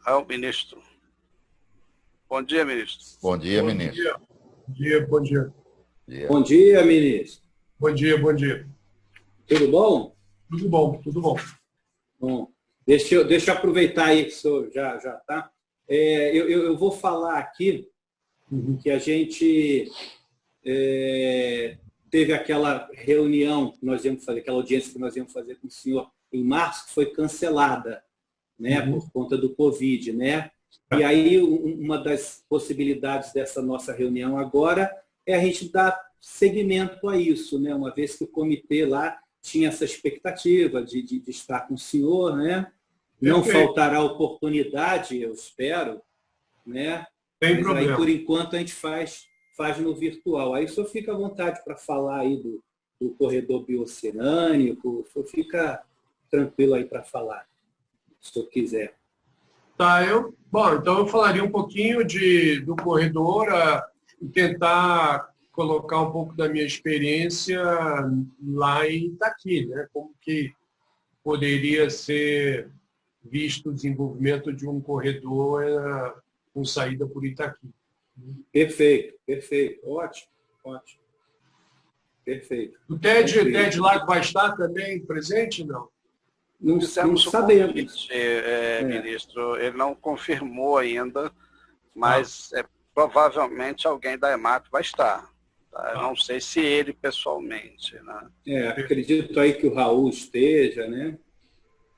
ao ministro. Bom dia, ministro. Bom dia, ministro. Bom dia, bom dia. Bom dia, ministro. Bom dia, bom dia. Tudo bom? Tudo bom, tudo bom. Bom, deixa eu aproveitar aí que o senhor já está. Eu vou falar aqui que a gente teve aquela reunião que nós íamos fazer, aquela audiência que nós íamos fazer com o senhor em março, que foi cancelada, né, por conta do Covid, né? E aí uma das possibilidades dessa nossa reunião agora é a gente dar seguimento a isso, né? Uma vez que o comitê lá tinha essa expectativa de estar com o senhor, né? Não faltará oportunidade, eu espero, né? Tem Mas problema. aí, por enquanto, a gente faz no virtual. Aí o senhor fica à vontade para falar aí do corredor bioceânico, o senhor fica tranquilo aí para falar, se o senhor quiser. Tá, bom, então eu falaria um pouquinho do corredor e tentar colocar um pouco da minha experiência lá em Itaqui, né? Como que poderia ser visto o desenvolvimento de um corredor com saída por Itaqui. Perfeito, ótimo. Perfeito. O TED lá vai estar também presente, não? Não Fizemos sabemos. Ministro, ele não confirmou ainda, mas provavelmente alguém da EMAP vai estar. Tá? Eu não sei se ele pessoalmente. Né? Acredito aí que o Raul esteja, né?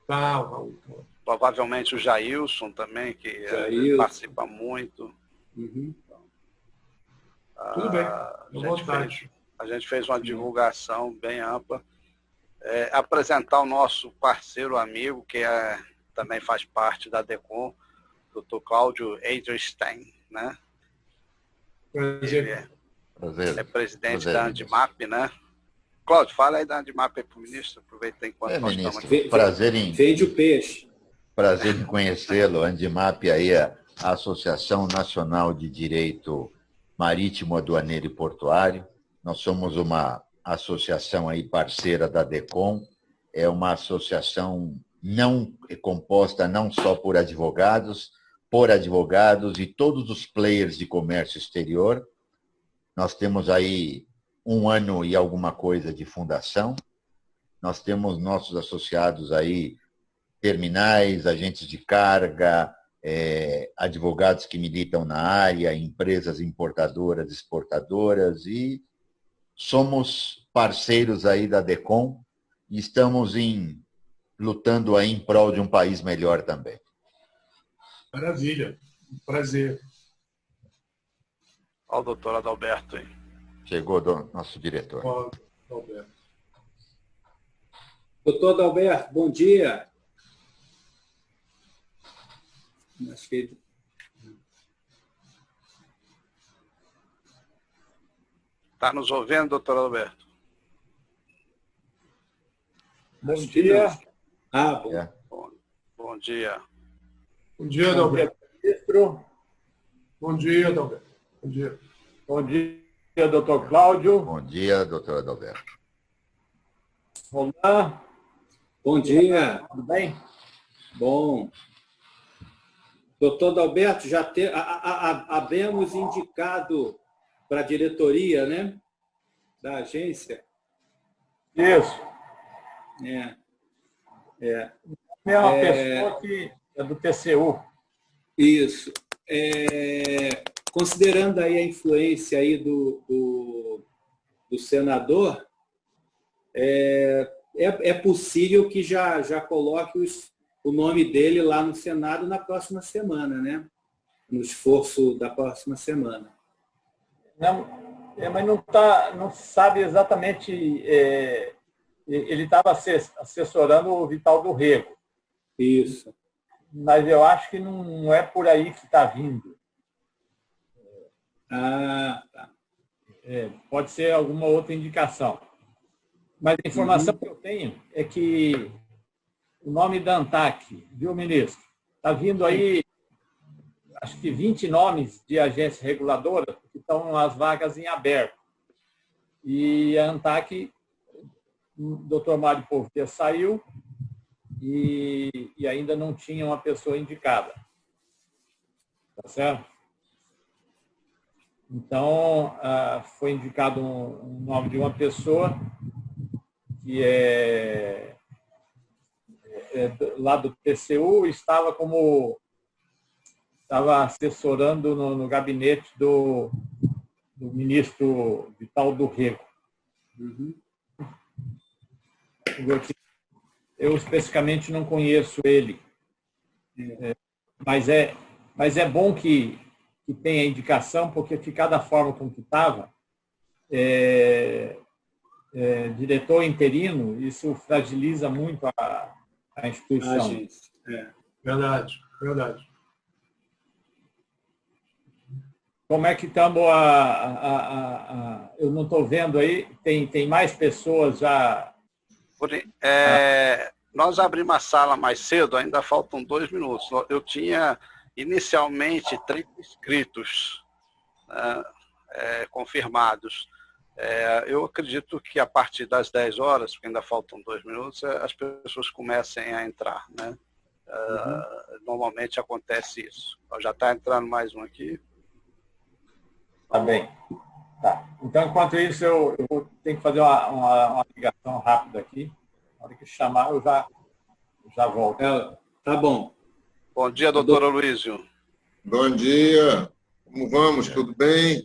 Tá, o Raul. Provavelmente o Jailson também, que participa muito. Uhum. Tudo bem, a gente fez uma divulgação bem ampla. Apresentar o nosso parceiro amigo, que também faz parte da DECOM, Dr. Cláudio Edelstein, né? Prazer. Ele é presidente da Andimap, né? Cláudio, fala aí da Andimap para o ministro, aproveita enquanto nós ministro, estamos aqui. Vende o peixe. Prazer em conhecê-lo. A Andimap aí é a Associação Nacional de Direito Marítimo, Aduaneiro e Portuário. Nós somos uma associação aí parceira da DECOM, é uma associação composta não só por advogados e todos os players de comércio exterior. Nós temos aí 1 ano e alguma coisa de fundação. Nós temos nossos associados aí, terminais, agentes de carga, advogados que militam na área, empresas importadoras, exportadoras, e somos parceiros aí da DECOM e estamos lutando aí em prol de um país melhor também. Maravilha, prazer. Olha o doutor Adalberto aí. Chegou do nosso diretor. Adalberto. Doutor Adalberto, bom dia. Acho que Está nos ouvindo, doutor Alberto? Bom dia. Bom dia. Bom dia, Adalberto. Ministro. Bom dia, Adalberto. Bom dia. Bom dia, doutor Cláudio. Bom dia, doutor Adalberto. Olá. Bom dia. Tudo bem? Bom. Doutor Adalberto, já havemos indicado para a diretoria, né, da agência. Isso. É uma pessoa que é do TCU. Isso. Considerando aí a influência aí do senador, é possível que já coloque o nome dele lá no Senado na próxima semana, né? No esforço da próxima semana. Não, mas não sabe exatamente. Ele estava assessorando o Vital do Rego. Isso. Mas eu acho que não é por aí que está vindo. Tá. Pode ser alguma outra indicação. Mas a informação que eu tenho é que o nome da ANTAC, viu, ministro? Está vindo aí, acho que 20 nomes de agência reguladora que estão as vagas em aberto. E a ANTAC, o doutor Mário Povier saiu e ainda não tinha uma pessoa indicada. tá certo? Então, foi indicado um nome de uma pessoa que lá do TCU, estava assessorando no gabinete do ministro Vital do Rego. Uhum. Eu especificamente não conheço ele, mas é bom que tenha indicação, porque ficar da forma como que estava, diretor interino, isso fragiliza muito a instituição. Gente, Verdade, verdade. Como é que estamos? Eu não estou vendo aí, tem mais pessoas já. Nós abrimos a sala mais cedo, ainda faltam 2 minutos. Eu tinha inicialmente 30 inscritos confirmados. Eu acredito que a partir das 10 horas, porque ainda faltam 2 minutos, as pessoas comecem a entrar, né? Normalmente acontece isso. Já está entrando mais um aqui. Tá bem. Tá. Então, enquanto isso, eu tenho que fazer uma ligação rápida aqui. Na hora que chamar, eu já volto. Tá bom. Bom dia, doutor Aloysio. Bom dia. Como vamos? Tudo bem?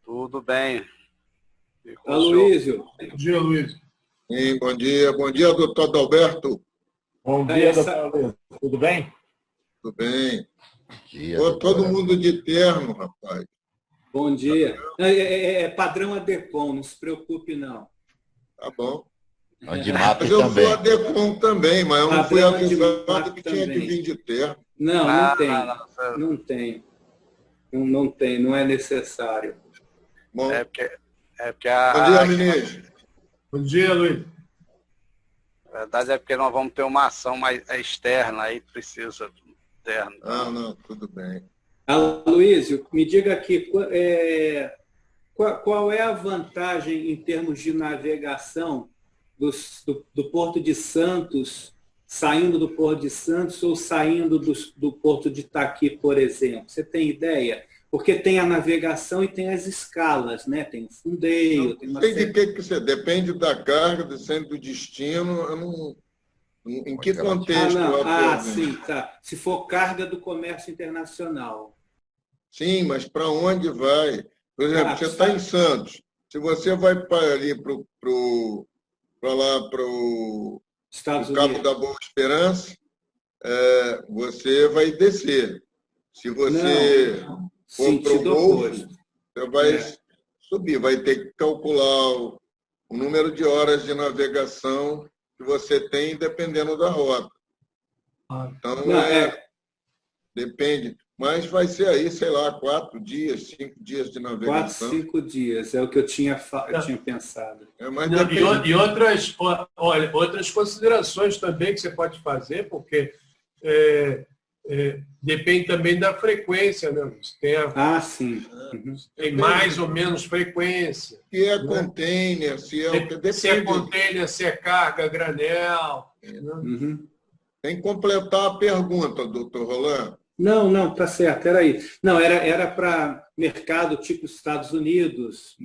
Tudo bem. Aloysio. Bom dia, Luiz. Sim, bom dia. Bom dia, doutor Adalberto. Bom dia, doutor Aloysio. Tudo bem? Tudo bem. Dia, Todo mundo de terno, rapaz. Bom dia. É padrão ADECOM, não se preocupe, não. Tá bom. Andimap Mas eu também. sou ADECOM também, mas eu não fui Padrão avisado que também. tinha que vir de terno. Não tem. Não tem, não é necessário. Bom, porque bom dia, ministro. Bom dia, Luiz. Na verdade é porque nós vamos ter uma ação mais externa, aí precisa interno. Não, tudo bem. Aloysio, me diga aqui, qual é a vantagem em termos de navegação do Porto de Santos, saindo do Porto de Santos ou saindo do Porto de Itaqui, por exemplo? Você tem ideia? Porque tem a navegação e tem as escalas, né? Tem o fundeio. Tem de que você depende da carga, do destino. Eu não, em que contexto? Sim, tá. Se for carga do comércio internacional. Sim, mas para onde vai? Por exemplo, você está em Santos. Se você vai para ali para o Cabo da Boa Esperança, você vai descer. Se você for para o Golfo, você vai subir. Vai ter que calcular o número de horas de navegação que você tem, dependendo da rota. Então, depende. Mas vai ser aí, sei lá, 4 dias, 5 dias de navegação. 4, 5 dias, é o que eu tinha pensado. Outras considerações também que você pode fazer, porque depende também da frequência, né? Sim. Tem mais ou menos frequência. Se é container, se é container, se é carga, granel. Né? Tem que completar a pergunta, doutor Rolando. Não, tá certo, era isso. Não, era para mercado tipo Estados Unidos,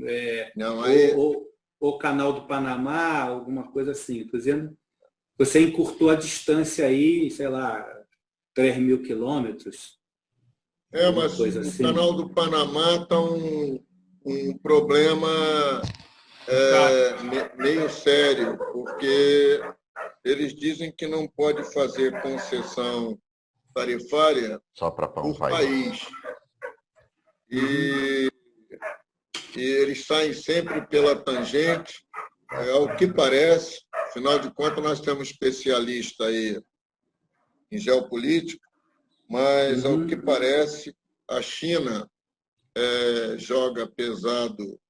ou Canal do Panamá, alguma coisa assim. Estou dizendo, você encurtou a distância aí, sei lá, 3.000 quilômetros. Mas o Canal do Panamá está um problema meio sério, porque eles dizem que não pode fazer concessão tarifária só para por país. E eles saem sempre pela tangente, ao que parece. Afinal de contas, nós temos especialista aí em geopolítica, mas, ao que parece, a China joga pesado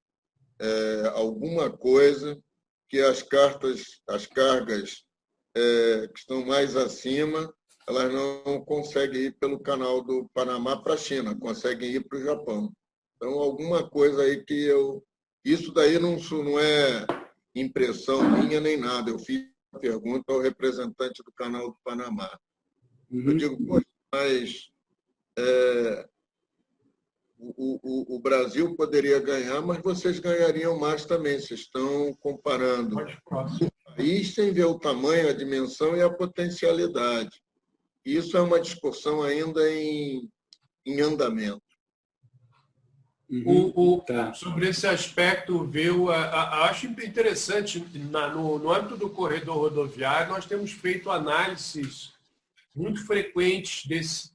alguma coisa que as cargas que estão mais acima, elas não conseguem ir pelo canal do Panamá para a China, conseguem ir para o Japão. Então, alguma coisa aí que Isso daí não é impressão minha nem nada. Eu fiz a pergunta ao representante do canal do Panamá. Eu digo, poxa, mas o Brasil poderia ganhar, mas vocês ganhariam mais também. Vocês estão comparando o país sem ver o tamanho, a dimensão e a potencialidade. Isso é uma discussão ainda em andamento. Sobre esse aspecto, viu, acho interessante, no âmbito do corredor rodoviário, nós temos feito análises muito frequentes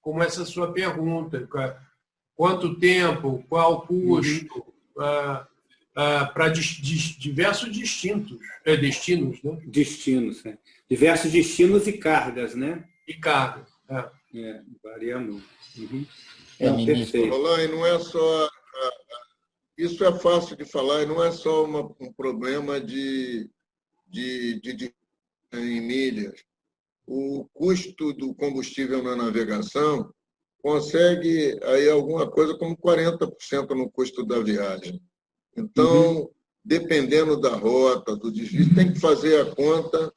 como essa sua pergunta. Quanto tempo, qual o custo, para diversos destinos, né? Destinos, né? Diversos destinos e cargas, né? E cargas. Varia muito. Ministro. Olá, e não é só... Isso é fácil de falar, e não é só um problema em milhas. O custo do combustível na navegação consegue aí alguma coisa como 40% no custo da viagem. Então, dependendo da rota, do desvio, tem que fazer a conta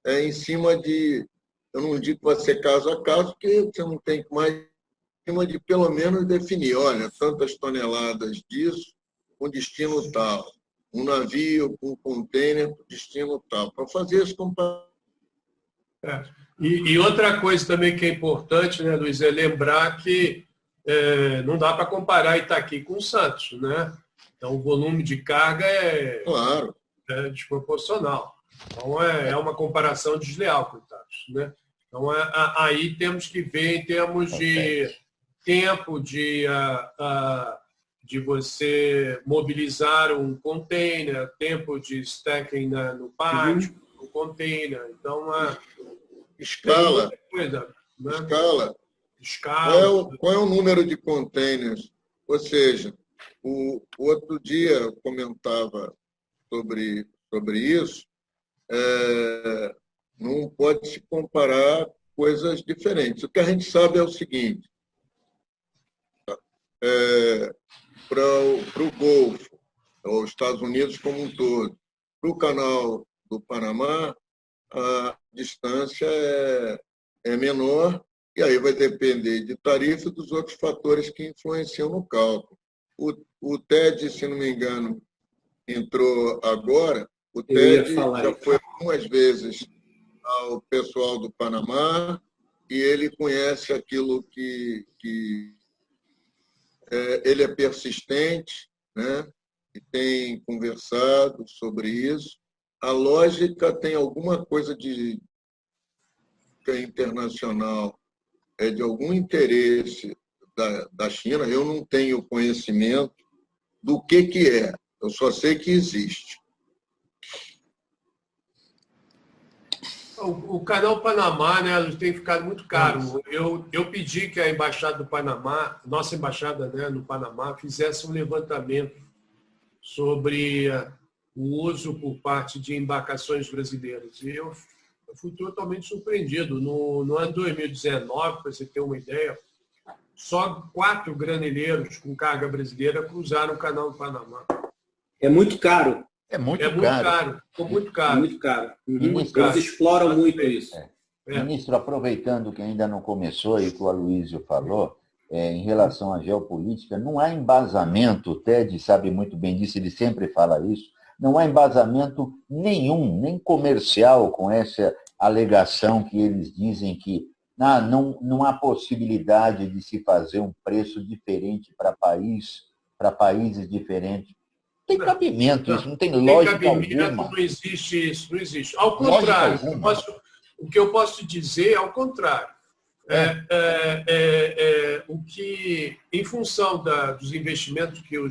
em cima de... Eu não digo que vai ser caso a caso, porque você não tem mais... Em cima de, pelo menos, definir, olha, tantas toneladas disso com destino tal. Um navio com container com destino tal. Para fazer esse comparamento. E outra coisa também que é importante, né, Luiz, é lembrar que não dá para comparar Itaqui com Santos, né? Então, o volume de carga Claro. É desproporcional. Então, é uma comparação desleal, coitados, né? Então, aí temos que ver em termos de tempo de você mobilizar um container, tempo de stacking no pátio, no container. Então, escala. Coisa, né? Escala. Qual é o número de containers? Ou seja, o outro dia eu comentava sobre isso, não pode se comparar coisas diferentes. O que a gente sabe é o seguinte, para o Golfo, os Estados Unidos como um todo, para o Canal do Panamá, a distância é menor, e aí vai depender de tarifa e dos outros fatores que influenciam no cálculo. O TED, se não me engano, entrou agora. O TED já foi algumas vezes ao pessoal do Panamá e ele conhece aquilo que ele é persistente, né? E tem conversado sobre isso. A lógica tem alguma coisa de internacional, de algum interesse da China. Eu não tenho conhecimento do que é. Eu só sei que existe. O canal Panamá, né, tem ficado muito caro. Eu pedi que a Embaixada do Panamá, nossa embaixada, né, no Panamá, fizesse um levantamento sobre o uso por parte de embarcações brasileiras. E eu fui totalmente surpreendido. No ano 2019, para você ter uma ideia, só 4 graneleiros com carga brasileira cruzaram o canal do Panamá. É muito caro. É muito caro. Ficou muito caro. Muito caro. Ministro, eles exploram muito isso. Ministro, aproveitando que ainda não começou e que o Aloysio falou, em relação à geopolítica, não há embasamento, o TED sabe muito bem disso, ele sempre fala isso, não há embasamento nenhum, nem comercial, com essa alegação que eles dizem que não há possibilidade de se fazer um preço diferente para países diferentes. Tem cabimento isso, não tem lógica alguma. Não existe isso, não existe. Ao contrário, o que eu posso te dizer é ao contrário. O que, em função dos investimentos que o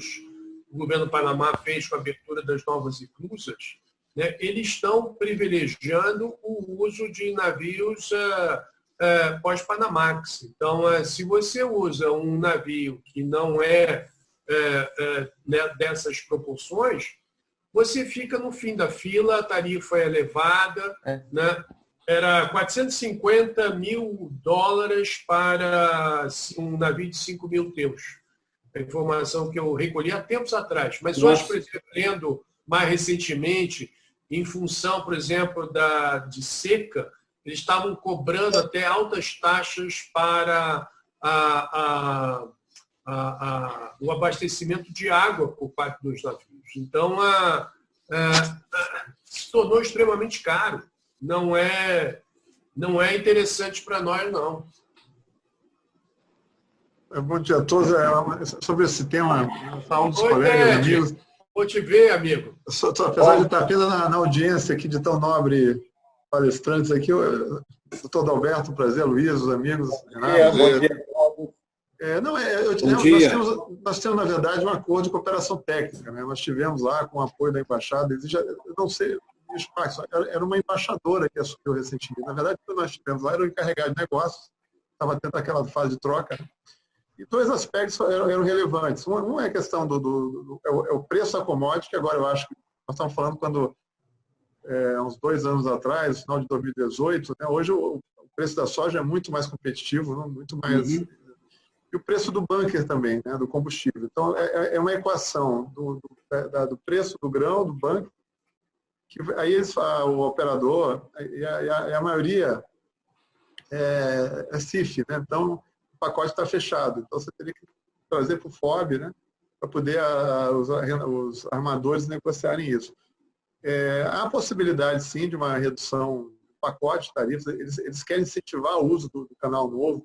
governo do Panamá fez com a abertura das novas inclusas, né, eles estão privilegiando o uso de navios pós-Panamax. Então, se você usa um navio que não né, dessas proporções, você fica no fim da fila, a tarifa é elevada, né? Era $450 mil para um navio de 5 mil teus. A informação que eu recolhi há tempos atrás. Mas hoje, por exemplo, lendo mais recentemente, em função, por exemplo, de seca, eles estavam cobrando até altas taxas para o abastecimento de água por parte dos navios. Então, se tornou extremamente caro. Não é interessante para nós, não. Bom dia a todos. Sobre esse tema, falo dos colegas, Ted, amigos. vou te ver, amigo. Apesar de estar apenas na audiência aqui de tão nobre palestrantes aqui, doutor Adalberto, prazer, Luiz, os amigos. Renato, bom dia. Nós temos, na verdade, um acordo de cooperação técnica. Né? Nós tivemos lá, com o apoio da embaixada, eu não sei, era uma embaixadora que assumiu recentemente. Na verdade, o que nós tivemos lá era o encarregado de negócios, estava tendo aquela fase de troca. Né? E dois aspectos eram relevantes. Um é a questão é o preço da commodity, que agora eu acho que nós estamos falando quando, uns 2 anos atrás, final de 2018, né? Hoje o preço da soja é muito mais competitivo, né? Muito mais... Uhum. E o preço do bunker também, né? Do combustível. Então, é uma equação do preço do grão, do bunker, que aí o operador, e a maioria é CIF, né? Então, o pacote está fechado. Então, você teria que trazer para o FOB, né? Para poder os armadores negociarem isso. Há a possibilidade, sim, de uma redução do pacote de tarifas. Eles querem incentivar o uso do canal novo.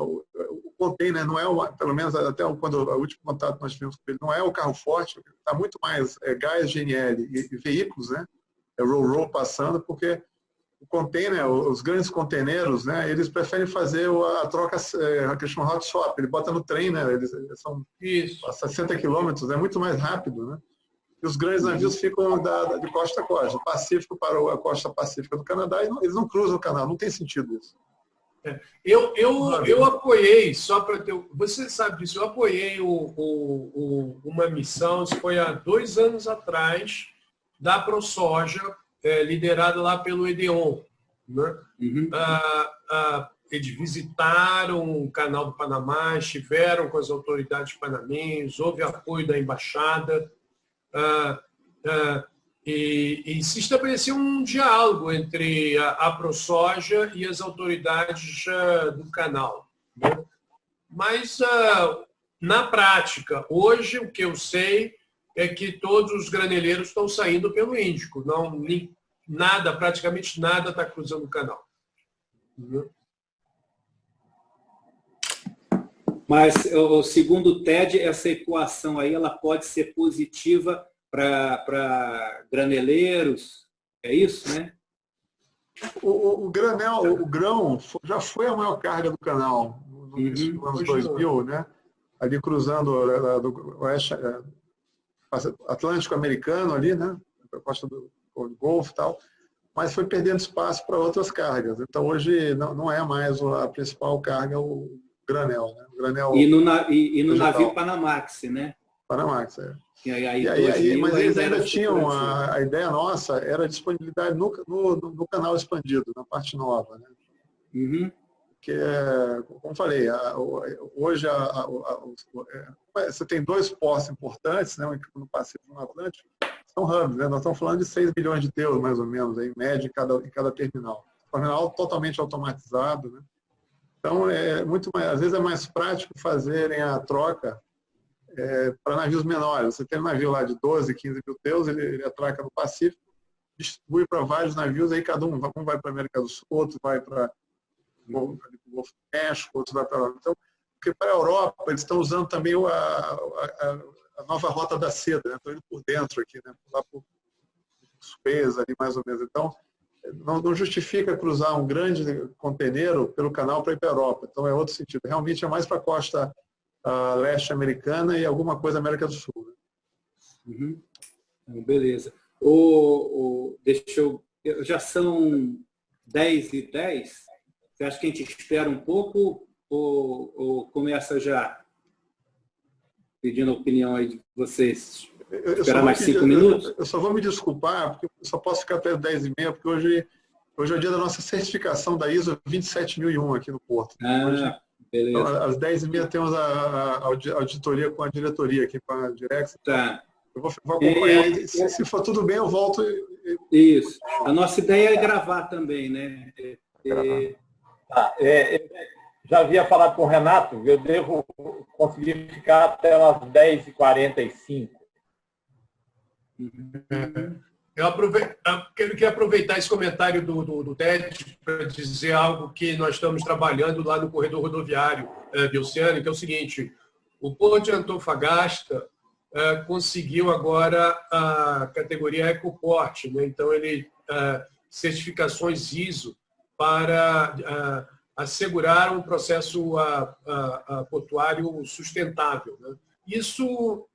O container não é, pelo menos até quando o último contato que nós tivemos com ele, não é o carro forte, está muito mais gás, GNL e veículos, né? Roll passando, porque o container, os grandes conteneiros, né? Eles preferem fazer a troca, a questão hot swap, ele bota no trem, né? Eles são a 60 quilômetros, é muito mais rápido, né? E os grandes navios ficam de costa a costa, do Pacífico para a costa pacífica do Canadá, e eles não cruzam o canal, não tem sentido isso. Eu apoiei, só para ter... Você sabe disso, eu apoiei uma missão, isso foi há 2 anos atrás, da ProSoja, liderada lá pelo EDEON. Né? Uhum. Eles visitaram o canal do Panamá, estiveram com as autoridades panamenhas, houve apoio da embaixada, e se estabeleceu um diálogo entre a ProSoja e as autoridades do canal. Né? Mas, na prática, hoje, o que eu sei é que todos os graneleiros estão saindo pelo Índico. Praticamente nada está cruzando o canal. Mas, segundo o TED, essa equação aí ela pode ser positiva para graneleiros, é isso, né? O grão já foi a maior carga do canal nos anos 2000, né? Ali cruzando do oeste, Atlântico Americano ali, né? A costa do Golfo e tal, mas foi perdendo espaço para outras cargas. Então hoje não é mais a principal carga o granel, né? O granel e no navio Panamax, né? Panamax, é. Mas eles ainda tinham, a ideia nossa era a disponibilidade no canal expandido, na parte nova. Né? Uhum. Que, como falei, hoje você tem 2 portos importantes, né, no Pacífico e no Atlântico, são hubs, né? Nós estamos falando de 6 bilhões de teus, mais ou menos, em média, em cada terminal. Terminal totalmente automatizado. Né? Então, às vezes é mais prático fazerem a troca para navios menores. Você tem um navio lá de 12, 15 mil teus, ele atraca no Pacífico, distribui para vários navios, aí cada um vai para a América do Sul, outro vai para o Golfo do México, outro vai para a Europa. Então, porque para a Europa, eles estão usando também a nova rota da seda, né? Estão indo por dentro aqui, né? Lá por Suez, ali mais ou menos. Então, não justifica cruzar um grande conteneiro pelo canal para ir para a Europa. Então, é outro sentido. Realmente é mais para a costa leste americana e alguma coisa América do Sul. Né? Uhum. Beleza. Já são 10h10. Você acha que a gente espera um pouco ou começa já? Pedindo a opinião aí de vocês. Esperar mais 5 minutos? Eu só vou me desculpar, porque eu só posso ficar até 10h30, porque hoje é o dia da nossa certificação da ISO 27001 aqui no Porto. Hoje, beleza. Então, às 10h30 temos a auditoria com a diretoria aqui, com a Direx. Tá. Eu vou acompanhar. Se for tudo bem, eu volto. Isso. A nossa ideia é gravar também, né? Já havia falado com o Renato, eu devo conseguir ficar até umas 10h45. Eu queria aproveitar esse comentário do Ted para dizer algo que nós estamos trabalhando lá no corredor rodoviário de Oceânia, que é o seguinte: o Porto de Antofagasta conseguiu agora a categoria Ecoporte, né? Então ele certificações ISO para assegurar um processo portuário sustentável, né? Isso,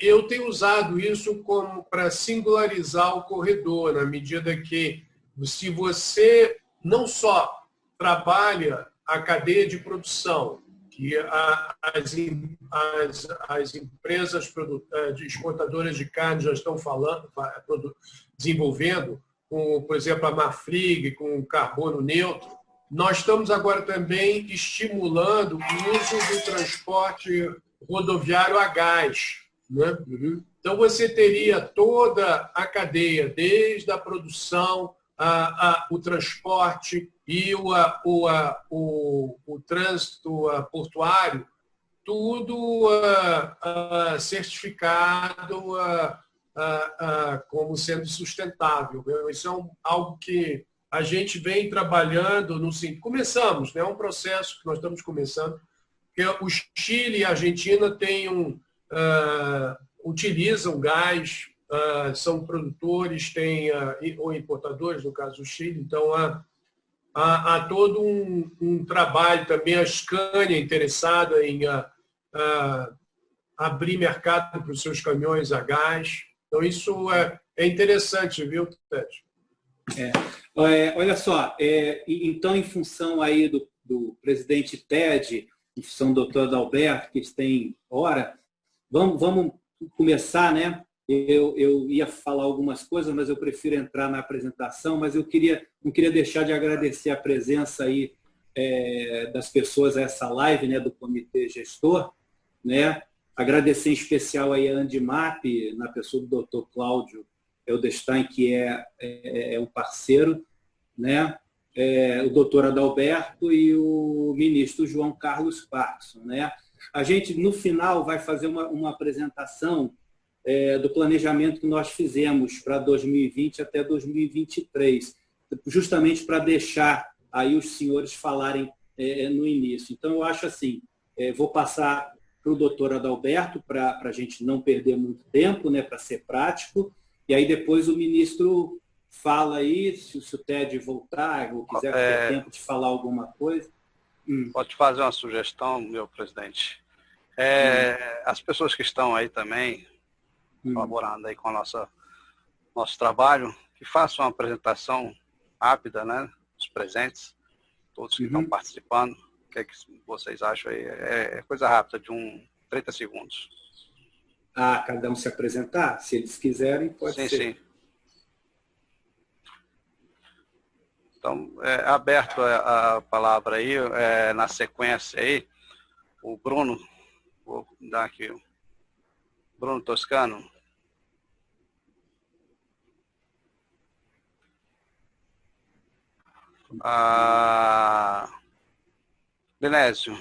eu tenho usado isso como para singularizar o corredor, na medida que, se você não só trabalha a cadeia de produção, que as empresas exportadoras de carne já estão desenvolvendo, com, por exemplo, a Marfrig, com carbono neutro, nós estamos agora também estimulando o uso do transporte rodoviário a gás, né? Então, você teria toda a cadeia, desde a produção, o transporte e o trânsito portuário, tudo certificado como sendo sustentável. Isso é algo que a gente vem trabalhando, começamos, né? É um processo que nós estamos começando, que o Chile e a Argentina utilizam gás, são produtores, ou importadores, no caso do Chile, então há todo um trabalho também, a Scania interessada em abrir mercado para os seus caminhões a gás. Então, isso é interessante, viu, Ted? Olha só, então, em função aí do presidente Ted, em função do doutor Adalberto, que tem hora, vamos começar, né? Eu ia falar algumas coisas, mas eu prefiro entrar na apresentação, mas eu não queria deixar de agradecer a presença aí das pessoas a essa live, né, do Comitê Gestor, né? Agradecer em especial aí a Andimap, na pessoa do Dr. Cláudio Eldestein, que é um parceiro, né? O doutor Adalberto e o ministro João Carlos Parkinson, né? A gente, no final, vai fazer uma apresentação do planejamento que nós fizemos para 2020 até 2023, justamente para deixar aí os senhores falarem no início. Então, eu acho assim, vou passar para o doutor Adalberto, para a gente não perder muito tempo, né, para ser prático, e aí depois o ministro fala aí, se o Ted voltar, ou quiser ter tempo de falar alguma coisa. Pode fazer uma sugestão, meu presidente. As pessoas que estão aí também, colaborando aí com nosso trabalho, que façam uma apresentação rápida, né? Os presentes, todos que estão participando. O que é que vocês acham aí? É coisa rápida, de 30 segundos. Cada um se apresentar? Se eles quiserem, pode ser. Sim. Então, aberto a palavra aí, na sequência aí, o Bruno, vou dar aqui, Bruno Toscano. Linésio.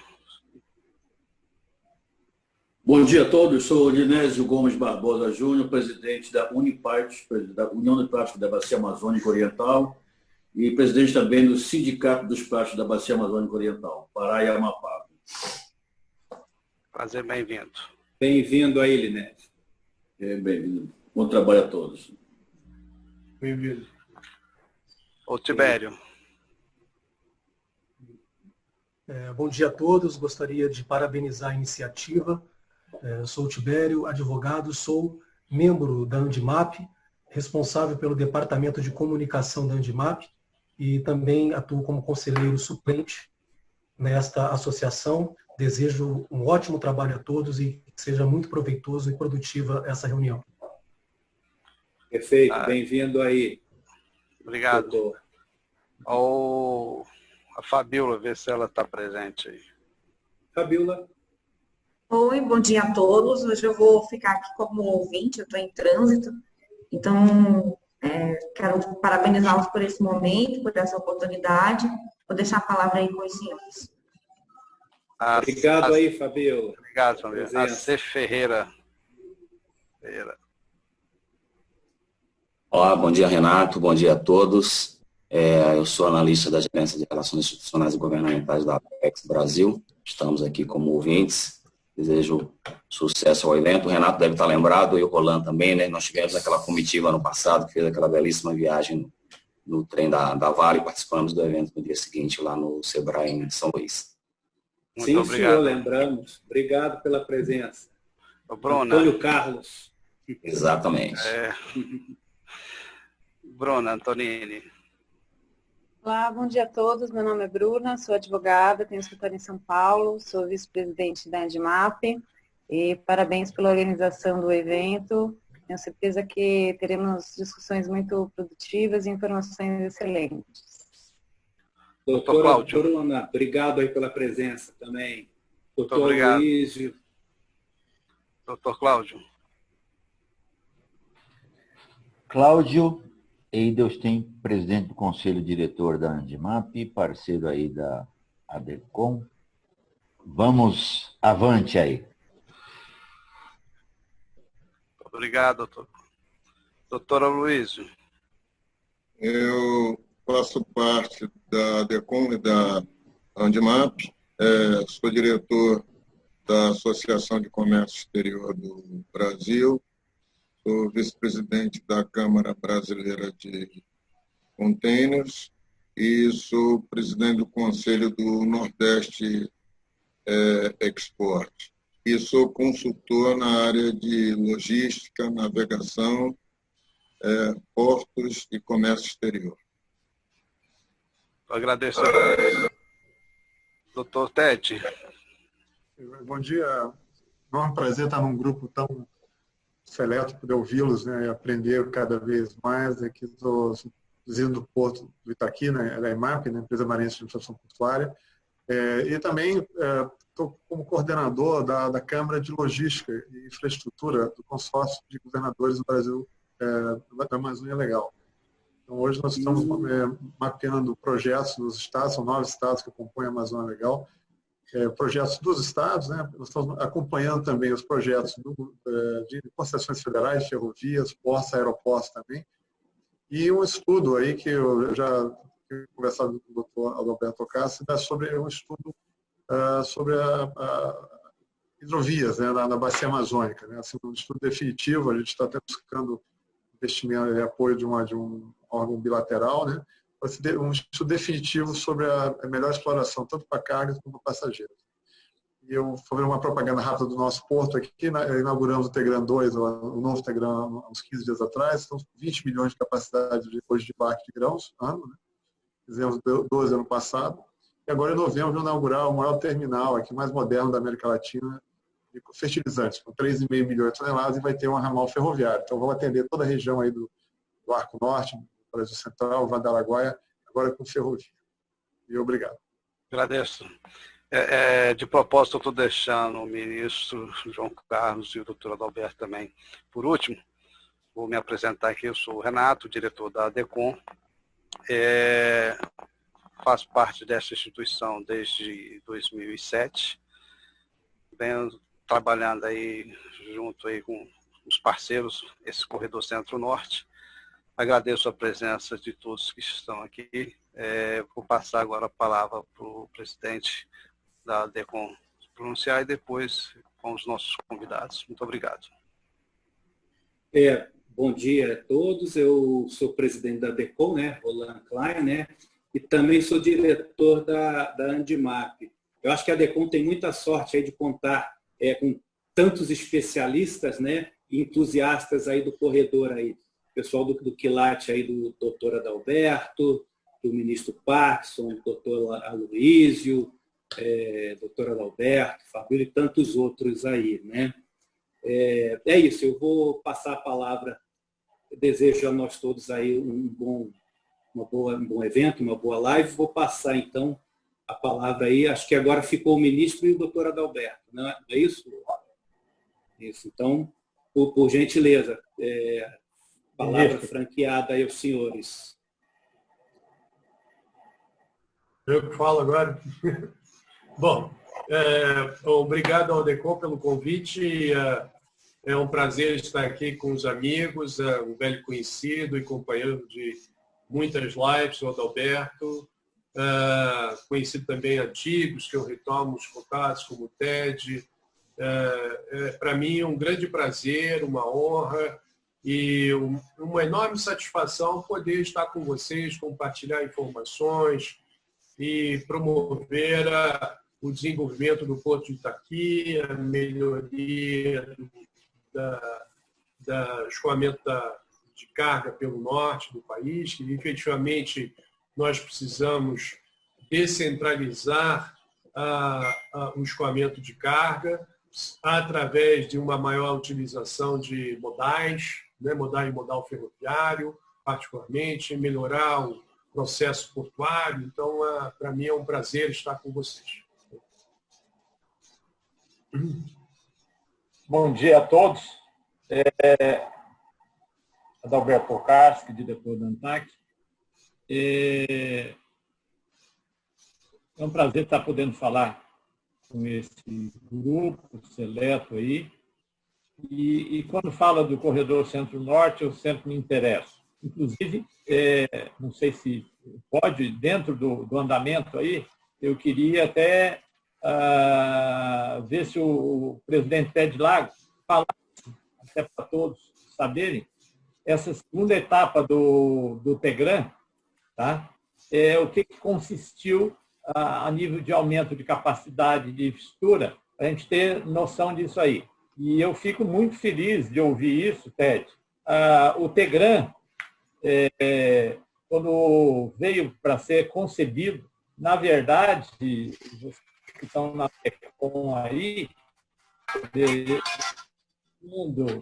Bom dia a todos, sou Linésio Gomes Barbosa Júnior, presidente da Unipart, da União de Plásticos da Bacia Amazônica Oriental, e presidente também do Sindicato dos Plásticos da Bacia Amazônica Oriental, Pará e Amapá. Prazer, bem-vindo. Bem-vindo aí, Linésio. Bem-vindo. Bom trabalho a todos. Bem-vindo. Ô, Tibério. Bom dia a todos, gostaria de parabenizar a iniciativa. Eu sou o Tibério, advogado, sou membro da Andimap, responsável pelo Departamento de Comunicação da Andimap e também atuo como conselheiro suplente nesta associação. Desejo um ótimo trabalho a todos e que seja muito proveitoso e produtiva essa reunião. Perfeito, bem-vindo aí. Obrigado. Doutor. A Fabíola, ver se ela está presente aí. Fabíola. Oi, bom dia a todos. Hoje eu vou ficar aqui como ouvinte, eu estou em trânsito. Então, quero parabenizá-los por esse momento, por essa oportunidade. Vou deixar a palavra aí com os senhores. Obrigado aí, Fabio. Obrigado, Fabio. A C. Ferreira. Olá, bom dia, Renato. Bom dia a todos. Eu sou analista da Gerência de Relações Institucionais e Governamentais da Apex Brasil. Estamos aqui como ouvintes. Desejo sucesso ao evento. O Renato deve estar lembrado, e o Roland também, né? Nós tivemos aquela comitiva ano passado, que fez aquela belíssima viagem no trem da Vale, participamos do evento no dia seguinte, lá no Sebrae, em São Luís. Sim, senhor, lembramos. Obrigado pela presença. Bruna. Antônio Carlos. Exatamente. Bruna Antonini. Olá, bom dia a todos. Meu nome é Bruna, sou advogada, tenho escritório em São Paulo, sou vice-presidente da Andimap e parabéns pela organização do evento. Tenho certeza que teremos discussões muito produtivas e informações excelentes. Doutora Bruna, obrigado aí pela presença também. Doutor Luísio. Doutor Cláudio. Cláudio Eidelstein, presidente do Conselho Diretor da Andimap, parceiro aí da ADECOM. Vamos avante aí. Obrigado, doutor. Doutora Luísio. Eu faço parte da ADECOM e da Andimap, sou diretor da Associação de Comércio Exterior do Brasil, sou vice-presidente da Câmara Brasileira de Containers e sou presidente do Conselho do Nordeste Export. E sou consultor na área de logística, navegação, portos e comércio exterior. Agradeço. Doutor Tete. Bom dia. É um prazer estar num grupo tão seleto, poder ouvi-los, né, e aprender cada vez mais. Aqui estou vindo do Porto do Itaqui, né, da EMAP, né, Empresa Marinha de Administração Portuária, e também estou como coordenador da Câmara de Logística e Infraestrutura do Consórcio de Governadores do Brasil, da Amazônia Legal. Então, hoje nós estamos mapeando projetos nos estados, são 9 estados que compõem a Amazônia Legal, projetos dos estados, né? Nós estamos acompanhando também os projetos de concessões federais, ferrovias, portos, aeroportos também, e um estudo aí que eu já tinha conversado com o doutor Adalberto Ocassi, sobre um estudo sobre hidrovias, né, na bacia amazônica, né? Assim, um estudo definitivo, a gente está até buscando investimento e apoio de um órgão bilateral, né? Um estudo definitivo sobre a melhor exploração, tanto para cargas como para passageiros. E eu vou fazer uma propaganda rápida do nosso porto aqui, inauguramos o Tegran 2, o novo Tegran, há uns 15 dias atrás, estamos com 20 milhões de capacidade hoje de embarque de grãos, ano, né? Fizemos 12 ano passado, e agora em novembro vamos inaugurar o maior terminal aqui, mais moderno da América Latina, de fertilizantes, com 3,5 milhões de toneladas, e vai ter um ramal ferroviário. Então vamos atender toda a região aí do Arco Norte, Brasil Central, Vale do Araguaia, agora com ferrovia. E obrigado. Agradeço. De propósito, eu estou deixando o ministro João Carlos e o doutor Adalberto também. Por último, vou me apresentar aqui. Eu sou o Renato, diretor da ADECOM. Faço parte dessa instituição desde 2007. Venho trabalhando aí junto aí com os parceiros, esse corredor Centro-Norte. Agradeço a presença de todos que estão aqui. Vou passar agora a palavra para o presidente da ADECOM pronunciar e depois com os nossos convidados. Muito obrigado. Bom dia a todos. Eu sou presidente da ADECOM, né, Roland Klein, né, e também sou diretor da Andimap. Eu acho que a ADECOM tem muita sorte aí de contar com tantos especialistas, né, e entusiastas aí do corredor aí. Pessoal do quilate aí do doutor Adalberto, do ministro Parkinson, do doutor Aloísio, doutor Adalberto, Fabio e tantos outros aí, né? É isso, eu vou passar a palavra, eu desejo a nós todos aí um bom evento, uma boa live, vou passar então a palavra aí, acho que agora ficou o ministro e o doutor Adalberto, não é isso? Isso, então, por gentileza, palavra franqueada aí aos senhores. Eu que falo agora? Bom, Obrigado ao DECOM pelo convite. É um prazer estar aqui com os amigos, um velho conhecido e companheiro de muitas lives, o Adalberto. Conhecido também antigos, que eu retomo os contatos, como o TED. Para mim, um grande prazer, uma honra e uma enorme satisfação poder estar com vocês, compartilhar informações e promover o desenvolvimento do Porto de Itaqui, a melhoria do escoamento de carga pelo norte do país, que efetivamente nós precisamos descentralizar o escoamento de carga através de uma maior utilização de modais, né, modal e modal ferroviário, particularmente, melhorar o processo portuário. Então, para mim é um prazer estar com vocês. Bom dia a todos. Adalberto Pokarski, diretor da ANTAC. É um prazer estar podendo falar com esse grupo seleto aí. E quando fala do corredor Centro-Norte, eu sempre me interesso. Inclusive, não sei se pode, dentro do andamento aí, eu queria até ver se o presidente Ted Lago falasse, até para todos saberem, essa segunda etapa do TEGRAN, tá? O que consistiu a nível de aumento de capacidade de infraestrutura, para a gente ter noção disso aí. E eu fico muito feliz de ouvir isso, Ted. O TEGRAN, quando veio para ser concebido, na verdade, vocês que estão na DECOM aí,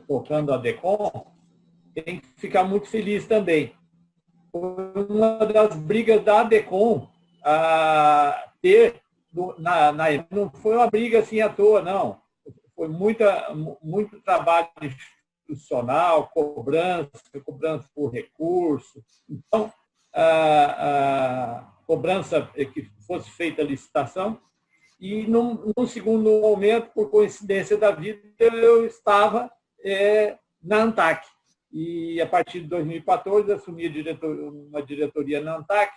tocando a DECOM, tem que ficar muito feliz também. Foi uma das brigas da DECOM ter, não foi uma briga assim à toa, não. Foi muito trabalho institucional, cobrança por recurso. Então, a cobrança que fosse feita a licitação. E, num segundo momento, por coincidência da vida, eu estava na ANTAC. E, a partir de 2014, assumi uma diretoria na ANTAC.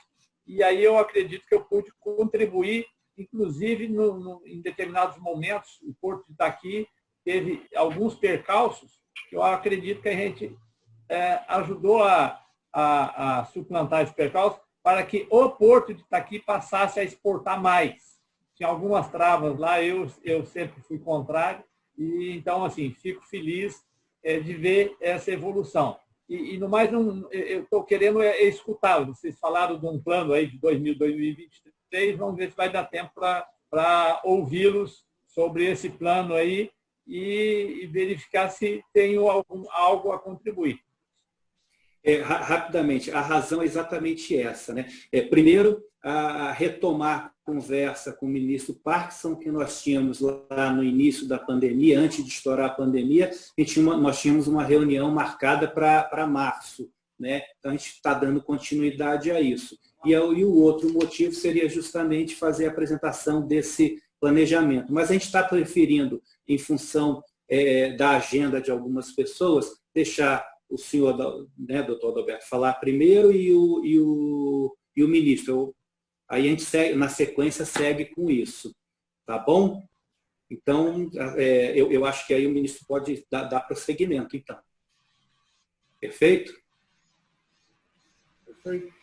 E aí eu acredito que eu pude contribuir, inclusive, em determinados momentos, o Porto de Itaqui teve alguns percalços que eu acredito que a gente ajudou a suplantar esses percalços para que o Porto de Itaqui passasse a exportar mais. Tinha algumas travas lá, eu sempre fui contrário, e então, assim, fico feliz de ver essa evolução. E no mais, eu estou querendo escutar. Vocês falaram de um plano aí de 2023, vamos ver se vai dar tempo para ouvi-los sobre esse plano aí e verificar se tenho algo a contribuir. Rapidamente, a razão é exatamente essa, né? Primeiro, a retomar a conversa com o ministro Parkinson, que nós tínhamos lá no início da pandemia, antes de estourar a pandemia, nós tínhamos uma reunião marcada para março, né? Então, a gente está dando continuidade a isso. E o outro motivo seria justamente fazer a apresentação desse planejamento. Mas a gente está preferindo, em função da agenda de algumas pessoas, deixar o senhor, né, doutor Adalberto, falar primeiro e o ministro. Aí a gente segue, na sequência segue com isso. Tá bom? Então, eu acho que aí o ministro pode dar prosseguimento, então. Perfeito? Perfeito.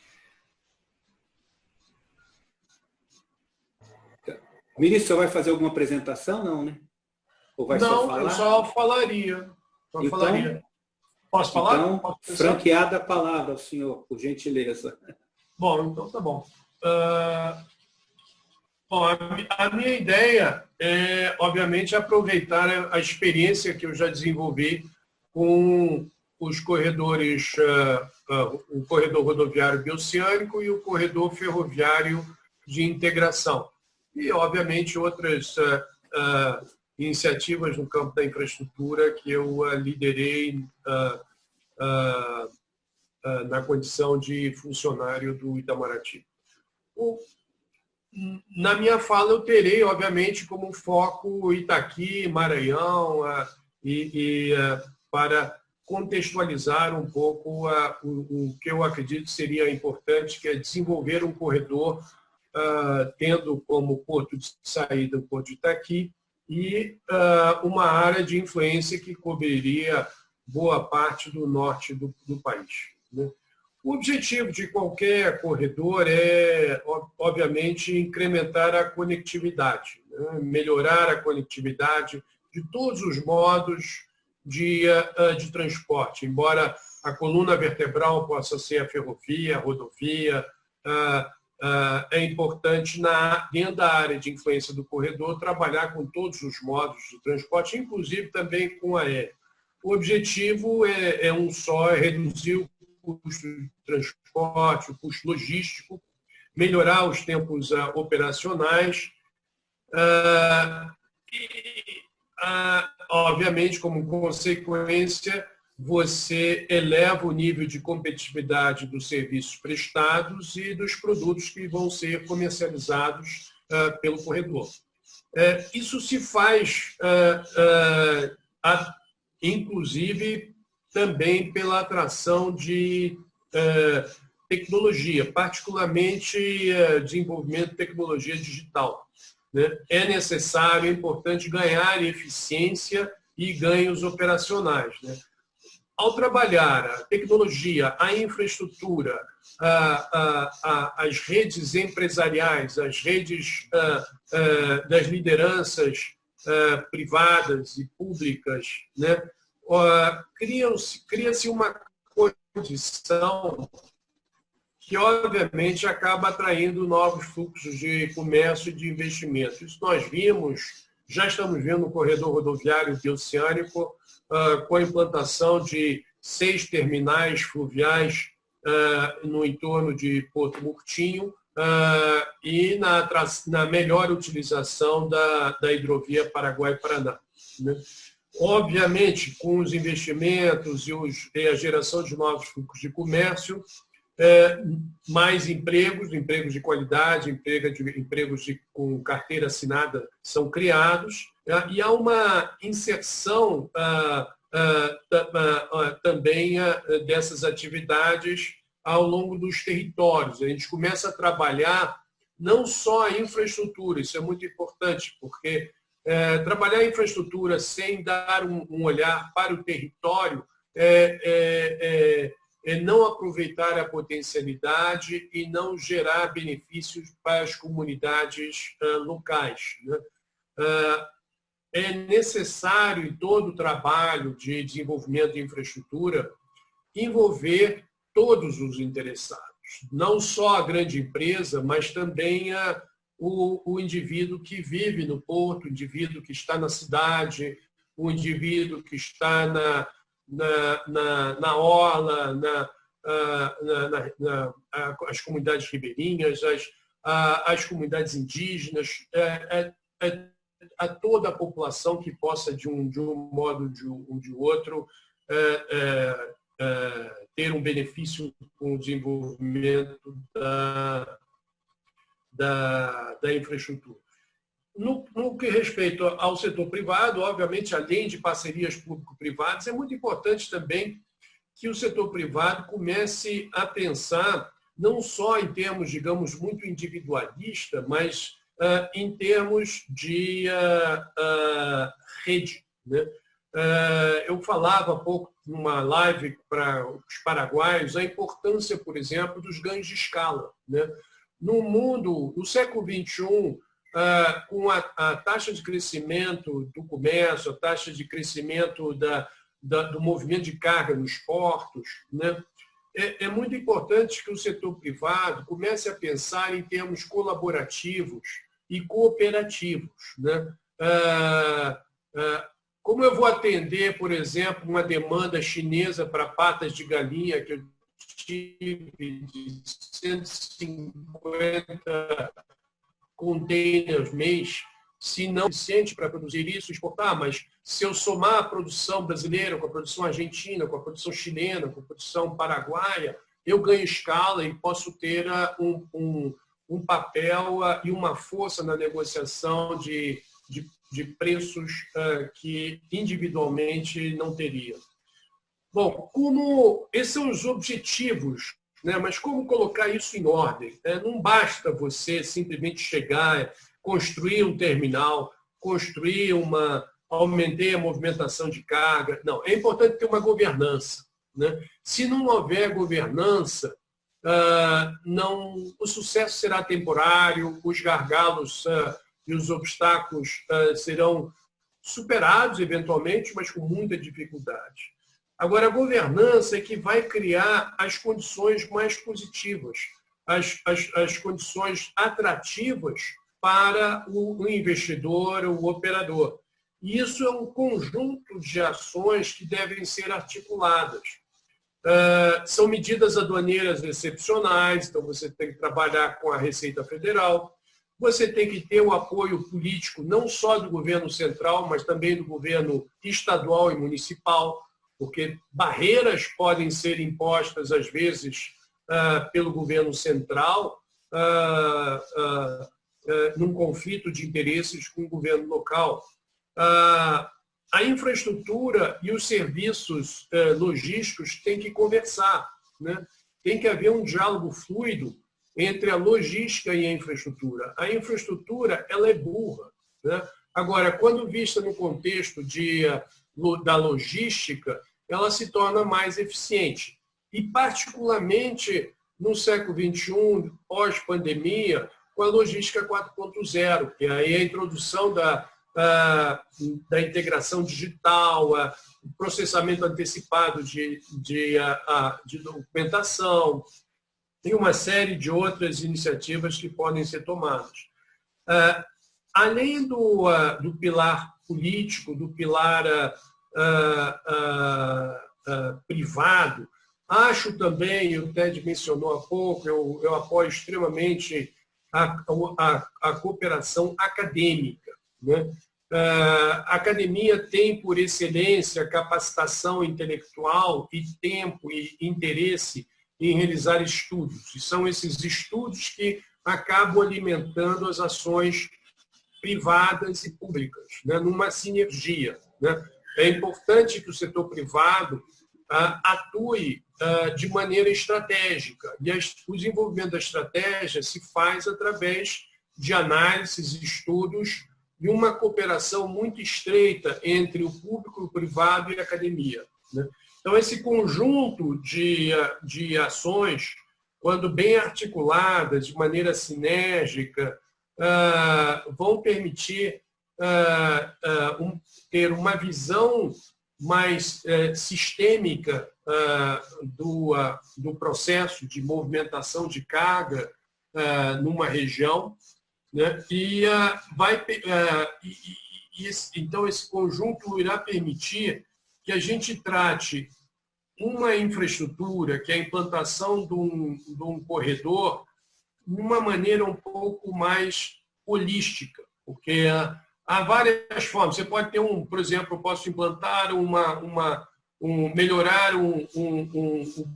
Ministro, você vai fazer alguma apresentação, não, né? Ou vai não, só falar? Eu só falaria. Posso falar? Então, Posso franqueada a palavra ao senhor, por gentileza. Bom, então tá bom. Bom, a minha ideia é, obviamente, aproveitar a experiência que eu já desenvolvi com os corredores, o corredor rodoviário bioceânico e o corredor ferroviário de integração. E, obviamente, outras iniciativas no campo da infraestrutura que eu liderei na condição de funcionário do Itamaraty. Na minha fala, eu terei, obviamente, como foco Itaqui, Maranhão, para contextualizar um pouco o que eu acredito seria importante, que é desenvolver um corredor tendo como porto de saída o Porto de Itaqui e uma área de influência que cobriria boa parte do norte do país, né? O objetivo de qualquer corredor é, obviamente, incrementar a conectividade, né? Melhorar a conectividade de todos os modos de transporte, embora a coluna vertebral possa ser a ferrovia, a rodovia, é importante, dentro da área de influência do corredor, trabalhar com todos os modos de transporte, inclusive também com aéreo. O objetivo é um só, é reduzir o custo de transporte, o custo logístico, melhorar os tempos operacionais obviamente, como consequência, você eleva o nível de competitividade dos serviços prestados e dos produtos que vão ser comercializados pelo corredor. Isso se faz, inclusive, também pela atração de tecnologia, particularmente desenvolvimento de tecnologia digital, né? É necessário, é importante ganhar eficiência e ganhos operacionais, né? Ao trabalhar a tecnologia, a infraestrutura, as redes empresariais, as redes das lideranças privadas e públicas, né? Cria-se uma condição que, obviamente, acaba atraindo novos fluxos de comércio e de investimento. Isso nós vimos, já estamos vendo no corredor rodoviário bioceânico, com a implantação de 6 terminais fluviais no entorno de Porto Murtinho e na melhor utilização da hidrovia Paraguai-Paraná, né? Obviamente, com os investimentos e a geração de novos fluxos de comércio, mais empregos de qualidade, empregos com carteira assinada são criados, e há uma inserção também dessas atividades ao longo dos territórios. A gente começa a trabalhar não só a infraestrutura, isso é muito importante, porque trabalhar a infraestrutura sem dar um olhar para o território é não aproveitar a potencialidade e não gerar benefícios para as comunidades locais, né? É necessário, em todo o trabalho de desenvolvimento de infraestrutura, envolver todos os interessados, não só a grande empresa, mas também o indivíduo que vive no porto, o indivíduo que está na cidade, o indivíduo que está na orla, as comunidades ribeirinhas, as comunidades indígenas, a toda a população que possa, de um modo ou de outro, ter um benefício com o desenvolvimento da infraestrutura. No que respeita ao setor privado, obviamente, além de parcerias público-privadas, é muito importante também que o setor privado comece a pensar não só em termos, digamos, muito individualista, mas em termos de rede, né? Eu falava há pouco numa live para os paraguaios a importância, por exemplo, dos ganhos de escala, né? No mundo, no século XXI, com a taxa de crescimento do comércio, a taxa de crescimento do movimento de carga nos portos, né? É muito importante que o setor privado comece a pensar em termos colaborativos e cooperativos, né? Como eu vou atender, por exemplo, uma demanda chinesa para patas de galinha que eu tive de 150 containers mês, se não é suficiente para produzir isso, exportar, mas se eu somar a produção brasileira com a produção argentina, com a produção chilena, com a produção paraguaia, eu ganho escala e posso ter um papel e uma força na negociação de preços que individualmente não teria. Bom, como esses são os objetivos, né? Mas como colocar isso em ordem? Não basta você simplesmente chegar, construir um terminal, aumentar a movimentação de carga. Não, é importante ter uma governança, né? Se não houver governança, o sucesso será temporário, os gargalos e os obstáculos serão superados eventualmente, mas com muita dificuldade. Agora, a governança é que vai criar as condições mais positivas, as condições atrativas para o investidor, o operador. E isso é um conjunto de ações que devem ser articuladas. São medidas aduaneiras excepcionais, então você tem que trabalhar com a Receita Federal, você tem que ter o apoio político não só do governo central, mas também do governo estadual e municipal, porque barreiras podem ser impostas, às vezes, pelo governo central, num conflito de interesses com o governo local. A infraestrutura e os serviços logísticos têm que conversar, né? Tem que haver um diálogo fluido entre a logística e a infraestrutura. A infraestrutura, ela é burra, né? Agora, quando vista no contexto da logística, ela se torna mais eficiente. E, particularmente, no século XXI, pós-pandemia, com a logística 4.0, que aí é a introdução da integração digital, o processamento antecipado de documentação, e uma série de outras iniciativas que podem ser tomadas. Além do pilar político, do pilar privado, acho também, o Ted mencionou há pouco, eu apoio extremamente a cooperação acadêmica, né? A academia tem, por excelência, capacitação intelectual e tempo e interesse em realizar estudos. E são esses estudos que acabam alimentando as ações privadas e públicas, né, numa sinergia, né? É importante que o setor privado atue de maneira estratégica. E o desenvolvimento da estratégia se faz através de análises, estudos e uma cooperação muito estreita entre o público, o privado e a academia, né? Então, esse conjunto de ações, quando bem articuladas, de maneira sinérgica, vão permitir ter uma visão mais sistêmica do processo de movimentação de carga numa região, né? Então, esse conjunto irá permitir que a gente trate uma infraestrutura, que é a implantação de um corredor, de uma maneira um pouco mais holística, porque há várias formas. Você pode ter por exemplo, eu posso implantar melhorar um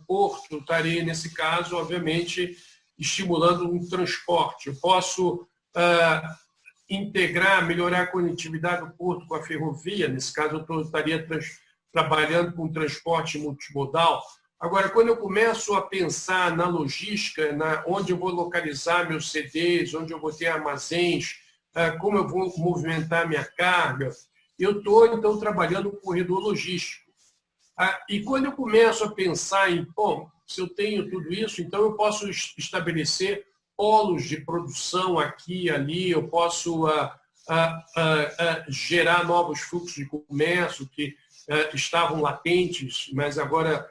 porto, estaria nesse caso, obviamente, estimulando um transporte. Eu posso melhorar a conectividade do porto com a ferrovia, nesse caso eu estaria trabalhando com transporte multimodal. Agora, quando eu começo a pensar na logística, onde eu vou localizar meus CDs, onde eu vou ter armazéns, como eu vou movimentar minha carga, eu estou, então, trabalhando um corredor logístico. E quando eu começo a pensar se eu tenho tudo isso, então eu posso estabelecer polos de produção aqui e ali, eu posso gerar novos fluxos de comércio que estavam latentes, mas agora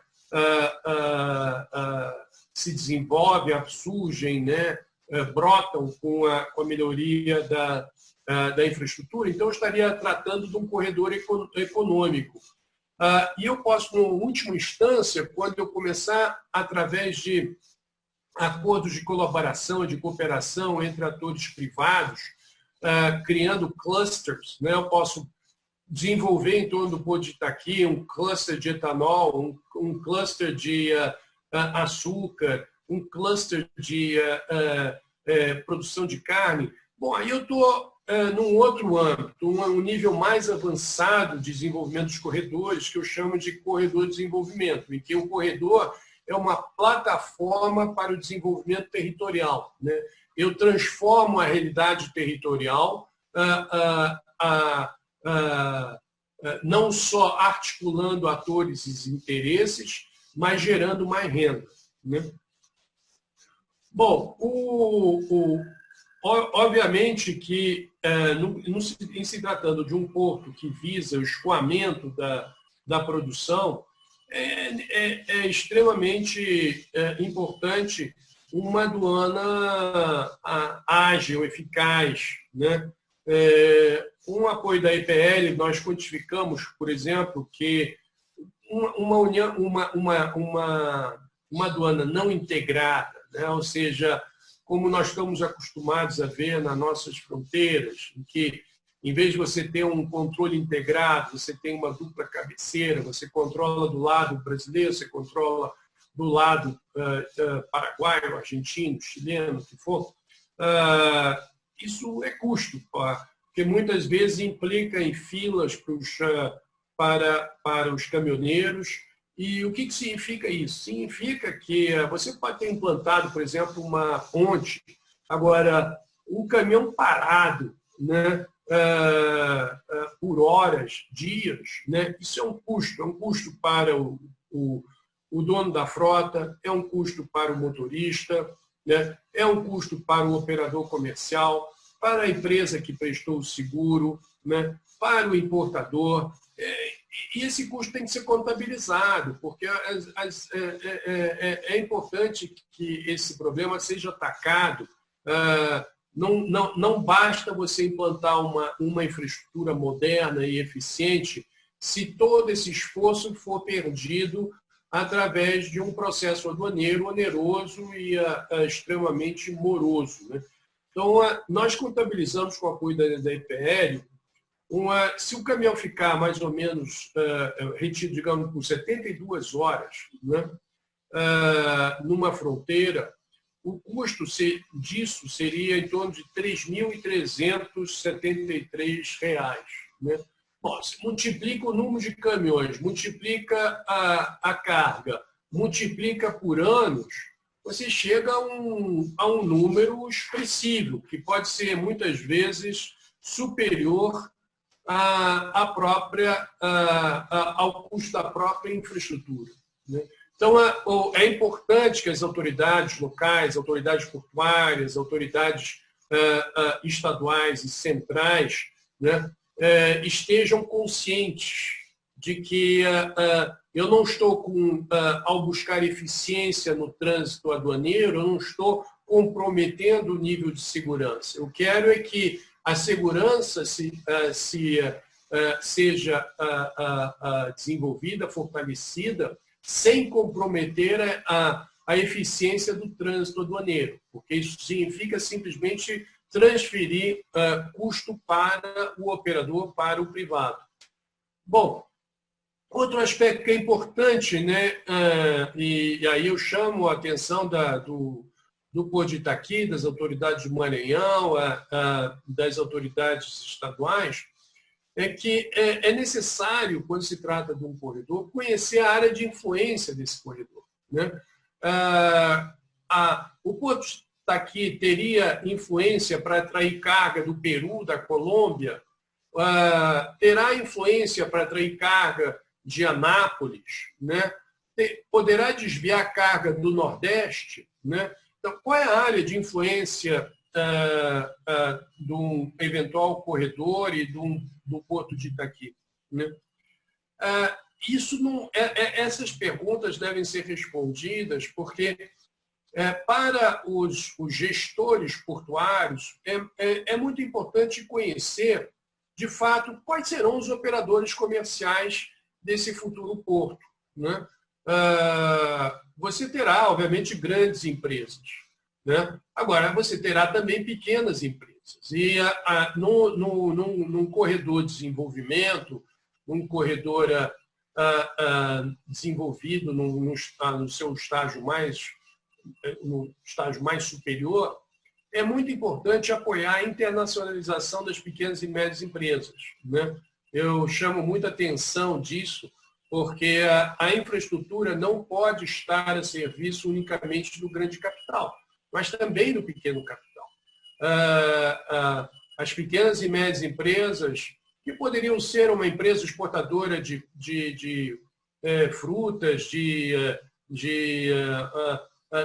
se desenvolvem, surgem, né? Brotam com a melhoria da infraestrutura. Então, eu estaria tratando de um corredor econômico. E eu posso, em última instância, quando eu começar, através de acordos de colaboração e de cooperação entre atores privados, criando clusters, né? Eu posso desenvolver em torno do Porto de Itaqui um cluster de etanol, um cluster de açúcar, um cluster de produção de carne. Bom, aí eu estou num outro âmbito, um nível mais avançado de desenvolvimento dos corredores, que eu chamo de corredor de desenvolvimento, em que o corredor é uma plataforma para o desenvolvimento territorial, né? Eu transformo a realidade territorial, não só articulando atores e interesses, mas gerando mais renda, né? Bom, obviamente que, em se tratando de um porto que visa o escoamento da produção, é extremamente importante uma aduana ágil, eficaz, né? Um apoio da EPL, nós quantificamos, por exemplo, que uma aduana não integrada, né? Ou seja, como nós estamos acostumados a ver nas nossas fronteiras, em que, em vez de você ter um controle integrado, você tem uma dupla cabeceira, você controla do lado brasileiro, você controla do lado paraguaio, argentino, chileno, o que for. Isso é custo, porque muitas vezes implica em filas para os caminhoneiros. E o que significa isso? Significa que você pode ter implantado, por exemplo, uma ponte, agora, um caminhão parado, né, por horas, dias, né, isso é um custo para o dono da frota, é um custo para o motorista, né, é um custo para o operador comercial, para a empresa que prestou o seguro, né, para o importador. E esse custo tem que ser contabilizado, porque é importante que esse problema seja atacado. Não basta você implantar uma infraestrutura moderna e eficiente se todo esse esforço for perdido através de um processo aduaneiro oneroso e extremamente moroso, né? Então, nós contabilizamos com o apoio da EPL, se o caminhão ficar mais ou menos retido, digamos, por 72 horas, né, numa fronteira, o custo disso seria em torno de R$ 3.373. Né? Bom, se multiplica o número de caminhões, multiplica a carga, multiplica por anos, você chega a um número expressivo, que pode ser, muitas vezes, superior ao custo da própria infraestrutura, né? Então, é importante que as autoridades locais, autoridades portuárias, autoridades estaduais e centrais, né, estejam conscientes de que eu não estou ao buscar eficiência no trânsito aduaneiro, eu não estou comprometendo o nível de segurança. Eu quero é que a segurança seja desenvolvida, fortalecida, sem comprometer a eficiência do trânsito aduaneiro, porque isso significa simplesmente transferir custo para o operador, para o privado. Bom, outro aspecto que é importante, né, e aí eu chamo a atenção do Porto de Itaqui, das autoridades do Maranhão, das autoridades estaduais, é que é necessário, quando se trata de um corredor, conhecer a área de influência desse corredor, né? O Porto de Itaqui teria influência para atrair carga do Peru, da Colômbia, terá influência para atrair carga de Anápolis, né? Poderá desviar carga do Nordeste, né? Então, qual é a área de influência de um eventual corredor e do Porto de Itaqui, né? Essas perguntas devem ser respondidas porque, para os gestores portuários, é muito importante conhecer, de fato, quais serão os operadores comerciais desse futuro porto, né? Você terá, obviamente, grandes empresas, né? Agora, você terá também pequenas empresas. E num corredor de desenvolvimento, num corredor desenvolvido no seu estágio mais superior, é muito importante apoiar a internacionalização das pequenas e médias empresas, né? Eu chamo muita atenção disso, porque a infraestrutura não pode estar a serviço unicamente do grande capital, mas também do pequeno capital. As pequenas e médias empresas, que poderiam ser uma empresa exportadora de frutas,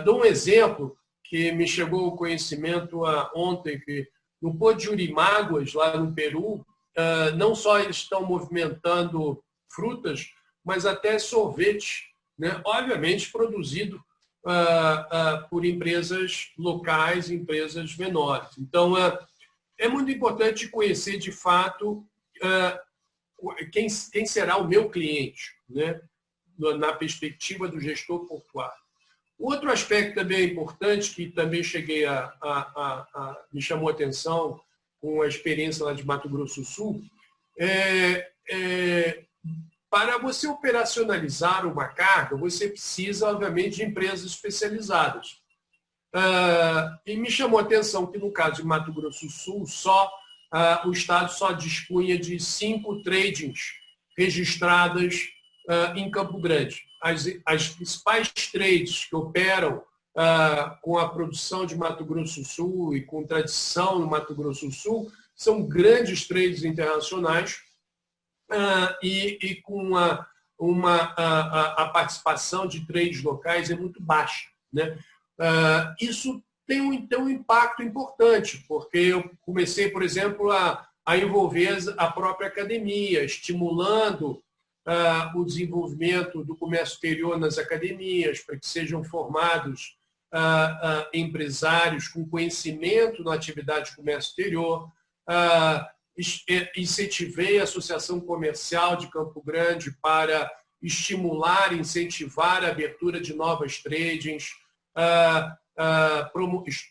dou um exemplo que me chegou ao conhecimento ontem, que no Porto de Urimáguas, lá no Peru, não só eles estão movimentando frutas, mas até sorvete, né? Obviamente produzido por empresas locais, empresas menores. Então, é muito importante conhecer, de fato, quem será o meu cliente, né? Na perspectiva do gestor portuário. Outro aspecto também importante, que também cheguei me chamou a atenção com a experiência lá de Mato Grosso do Sul, para você operacionalizar uma carga, você precisa, obviamente, de empresas especializadas. E me chamou a atenção que, no caso de Mato Grosso do Sul, o Estado só dispunha de 5 tradings registradas em Campo Grande. As principais trades que operam com a produção de Mato Grosso do Sul e com tradição no Mato Grosso do Sul são grandes trades internacionais e com a participação de trades locais é muito baixa, né? Isso tem um impacto importante, porque eu comecei, por exemplo, a envolver a própria academia, estimulando o desenvolvimento do comércio exterior nas academias, para que sejam formados empresários com conhecimento na atividade de comércio exterior. Incentivei a Associação Comercial de Campo Grande para estimular e incentivar a abertura de novas tradings.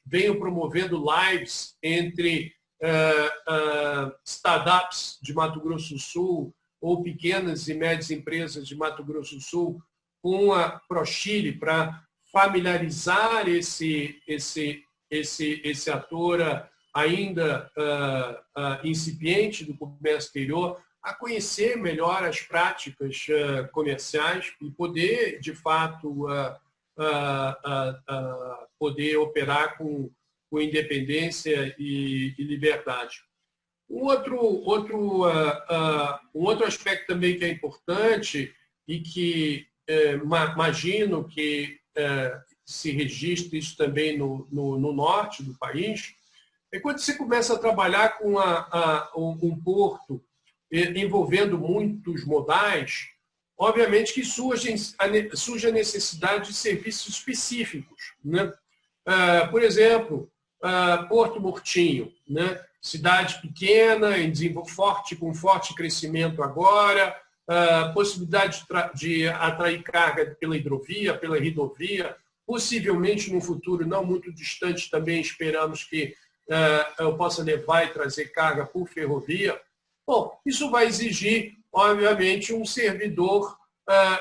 Venho promovendo lives entre startups de Mato Grosso do Sul ou pequenas e médias empresas de Mato Grosso do Sul com a ProChile para familiarizar esse ator ainda incipiente do comércio exterior a conhecer melhor as práticas comerciais e poder, de fato, poder operar com independência e liberdade. Um outro aspecto também que é importante e que imagino que se registre isso também no norte do país, é quando você começa a trabalhar com um porto envolvendo muitos modais, obviamente que surge a necessidade de serviços específicos, né? Por exemplo, Porto Murtinho, né? Cidade pequena, com forte crescimento agora, possibilidade de atrair carga pela hidrovia, pela rodovia, possivelmente no futuro não muito distante também esperamos que eu possa levar e trazer carga por ferrovia. Bom, isso vai exigir, obviamente, um servidor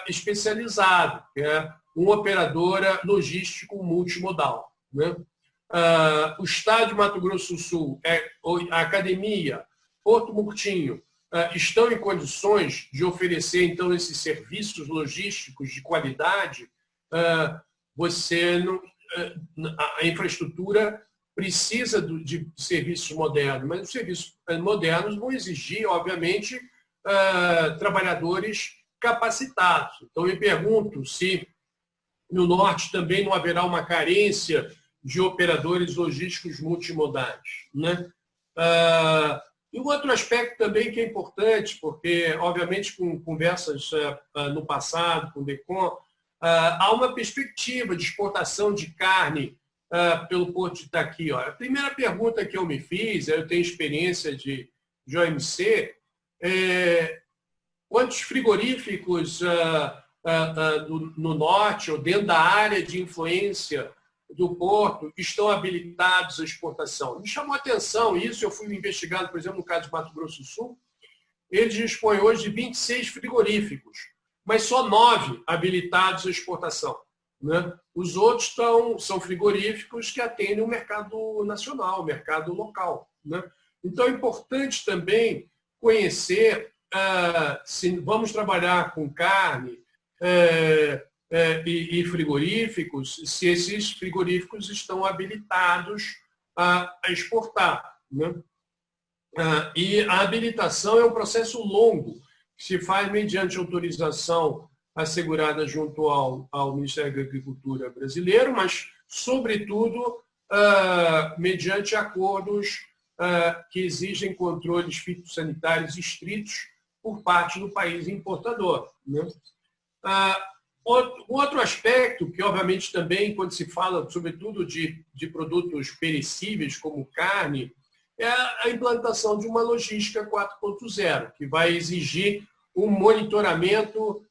especializado, que é um operador logístico multimodal, né? O Estado de Mato Grosso do Sul, a academia, Porto Murtinho, estão em condições de oferecer, então, esses serviços logísticos de qualidade. A infraestrutura precisa de serviços modernos, mas os serviços modernos vão exigir, obviamente, trabalhadores capacitados. Então, eu me pergunto se no norte também não haverá uma carência de operadores logísticos multimodais, né? E um outro aspecto também que é importante, porque, obviamente, com conversas no passado, com o DECOM, há uma perspectiva de exportação de carne pelo Porto de Itaqui. A primeira pergunta que eu me fiz, eu tenho experiência de OMC, quantos frigoríficos no norte ou dentro da área de influência do porto estão habilitados à exportação? Me chamou a atenção isso, eu fui investigado, por exemplo, no caso de Mato Grosso do Sul, eles dispõem hoje de 26 frigoríficos, mas só 9 habilitados à exportação, né? Os outros são frigoríficos que atendem o mercado nacional, o mercado local, né? Então, é importante também conhecer se vamos trabalhar com carne e frigoríficos, se esses frigoríficos estão habilitados a exportar, né? E a habilitação é um processo longo, que se faz mediante autorização assegurada junto ao Ministério da Agricultura brasileiro, mas, sobretudo, mediante acordos que exigem controles fitossanitários estritos por parte do país importador, né? Outro aspecto, que obviamente também, quando se fala, sobretudo, de produtos perecíveis, como carne, é a implantação de uma logística 4.0, que vai exigir um monitoramento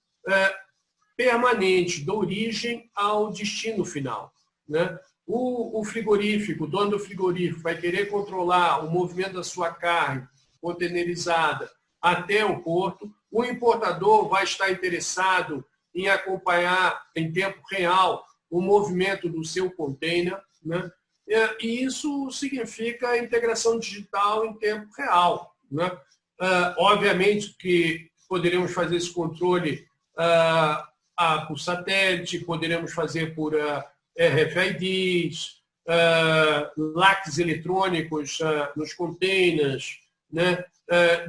permanente da origem ao destino final, né? O frigorífico, o dono do frigorífico, vai querer controlar o movimento da sua carne containerizada até o porto. O importador vai estar interessado em acompanhar em tempo real o movimento do seu container, né? E isso significa integração digital em tempo real, né? Obviamente que poderíamos fazer esse controle por satélite, poderemos fazer por RFIDs, lacres eletrônicos nos containers, né?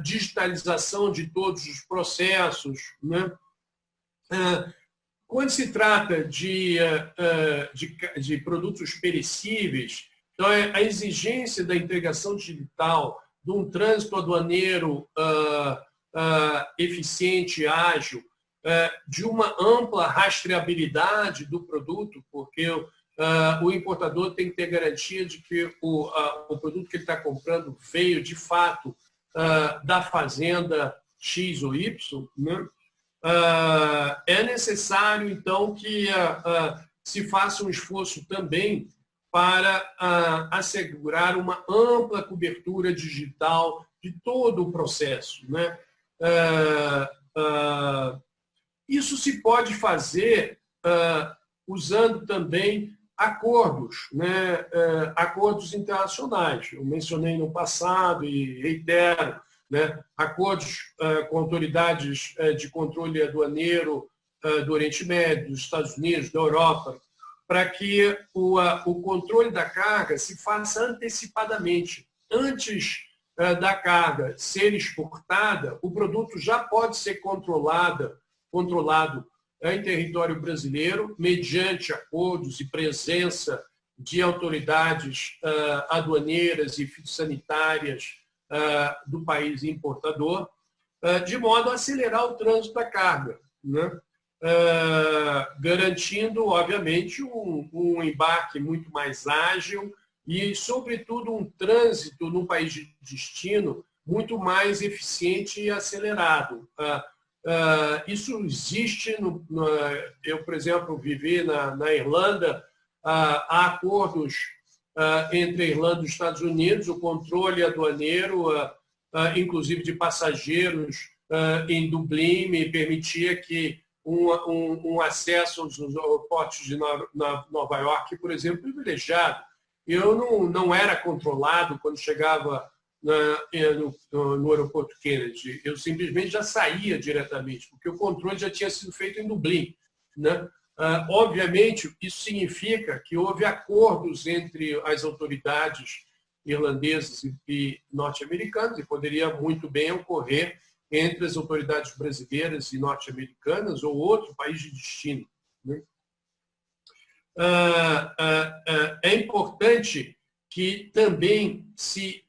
Digitalização de todos os processos, né? Quando se trata de produtos perecíveis, então a exigência da integração digital, de um trânsito aduaneiro eficiente e ágil, de uma ampla rastreabilidade do produto, porque o importador tem que ter garantia de que o produto que ele está comprando veio, de fato, da fazenda X ou Y, né? É necessário, então, que se faça um esforço também para assegurar uma ampla cobertura digital de todo o processo, né? Isso se pode fazer usando também acordos, né? Acordos internacionais. Eu mencionei no passado e reitero, né? Acordos com autoridades de controle aduaneiro do Oriente Médio, dos Estados Unidos, da Europa, para que o controle da carga se faça antecipadamente. Antes da carga ser exportada, o produto já pode ser controlado em território brasileiro, mediante acordos e presença de autoridades aduaneiras e fitossanitárias do país importador, de modo a acelerar o trânsito da carga, né? Garantindo, obviamente, um embarque muito mais ágil e, sobretudo, um trânsito no país de destino muito mais eficiente e acelerado. Isso existe. Eu, por exemplo, vivi na Irlanda. Há acordos entre a Irlanda e os Estados Unidos, o controle aduaneiro, inclusive de passageiros, em Dublin, me permitia que um acesso aos aeroportos de Nova York, por exemplo, privilegiado. Eu não era controlado quando chegava no aeroporto Kennedy. Eu simplesmente já saía diretamente, porque o controle já tinha sido feito em Dublin, né? Obviamente, isso significa que houve acordos entre as autoridades irlandesas e norte-americanas, e poderia muito bem ocorrer entre as autoridades brasileiras e norte-americanas ou outro país de destino, né? É importante que também se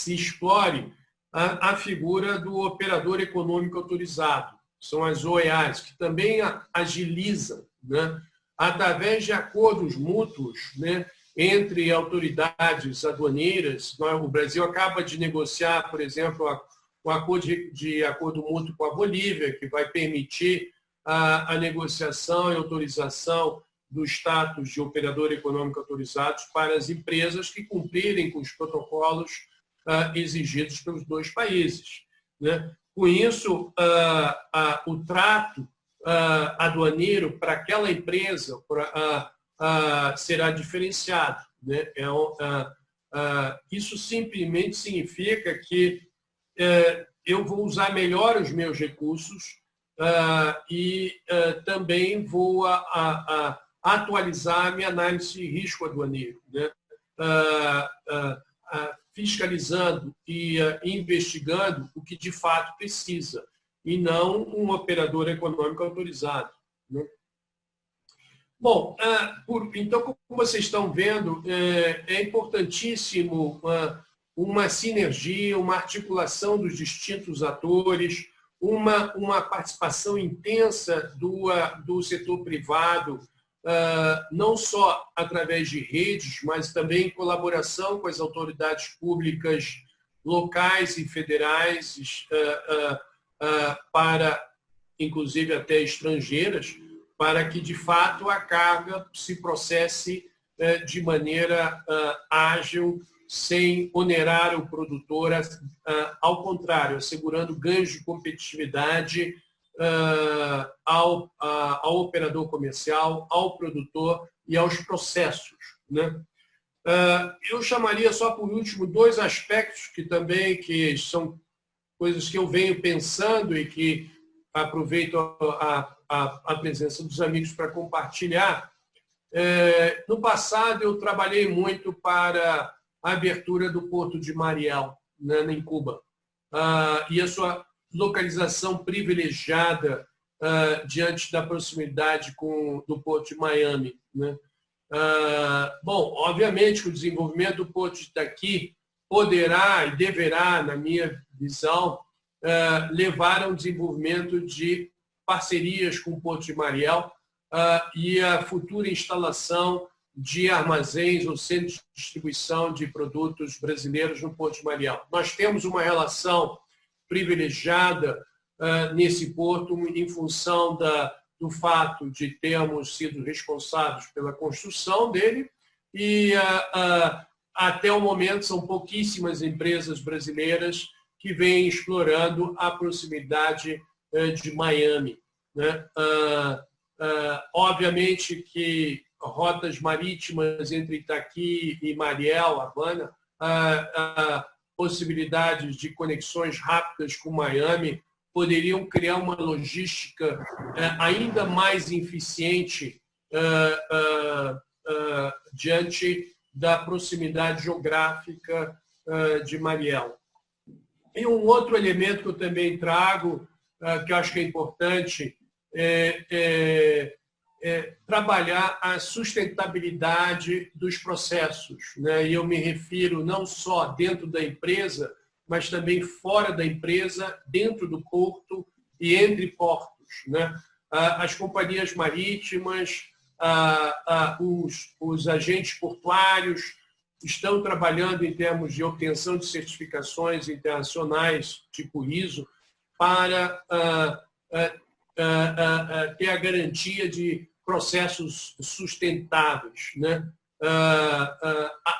explore a figura do operador econômico autorizado. São as OEAs, que também agilizam, né? Através de acordos mútuos, né, entre autoridades aduaneiras. O Brasil acaba de negociar, por exemplo, um acordo mútuo com a Bolívia, que vai permitir a negociação e autorização do status de operador econômico autorizados para as empresas que cumprirem com os protocolos exigidos pelos dois países, né? Com isso, o trato aduaneiro para aquela empresa será diferenciado, né? Isso simplesmente significa que eu vou usar melhor os meus recursos e também vou atualizar a minha análise de risco aduaneiro, né? Fiscalizando e investigando o que de fato precisa, e não um operador econômico autorizado, né? Bom, então, como vocês estão vendo, é importantíssimo uma sinergia, uma articulação dos distintos atores, uma participação intensa do setor privado, não só através de redes, mas também em colaboração com as autoridades públicas locais e federais, para, inclusive, até estrangeiras, para que, de fato, a carga se processe de maneira ágil, sem onerar o produtor, ao contrário, assegurando ganhos de competitividade ao operador comercial, ao produtor e aos processos, né? Eu chamaria só por último 2 aspectos que são coisas que eu venho pensando e que aproveito a presença dos amigos para compartilhar. No passado, eu trabalhei muito para a abertura do Porto de Mariel, né, em Cuba, e a sua localização privilegiada diante da proximidade do Porto de Miami, né? Bom, obviamente que o desenvolvimento do Porto de Itaqui poderá e deverá, na minha visão, levar ao desenvolvimento de parcerias com o Porto de Mariel e a futura instalação de armazéns ou centros de distribuição de produtos brasileiros no Porto de Mariel. Nós temos uma relação privilegiada nesse porto em função do fato de termos sido responsáveis pela construção dele e até o momento são pouquíssimas empresas brasileiras que vêm explorando a proximidade de Miami, né? Obviamente que rotas marítimas entre Itaqui e Mariel, Havana, possibilidades de conexões rápidas com Miami poderiam criar uma logística ainda mais eficiente diante da proximidade geográfica de Mariel. E um outro elemento que eu também trago, que eu acho que é importante, trabalhar a sustentabilidade dos processos, né? E eu me refiro não só dentro da empresa, mas também fora da empresa, dentro do porto e entre portos, né? As companhias marítimas, os agentes portuários estão trabalhando em termos de obtenção de certificações internacionais, tipo ISO, para ter a garantia de processos sustentáveis, né?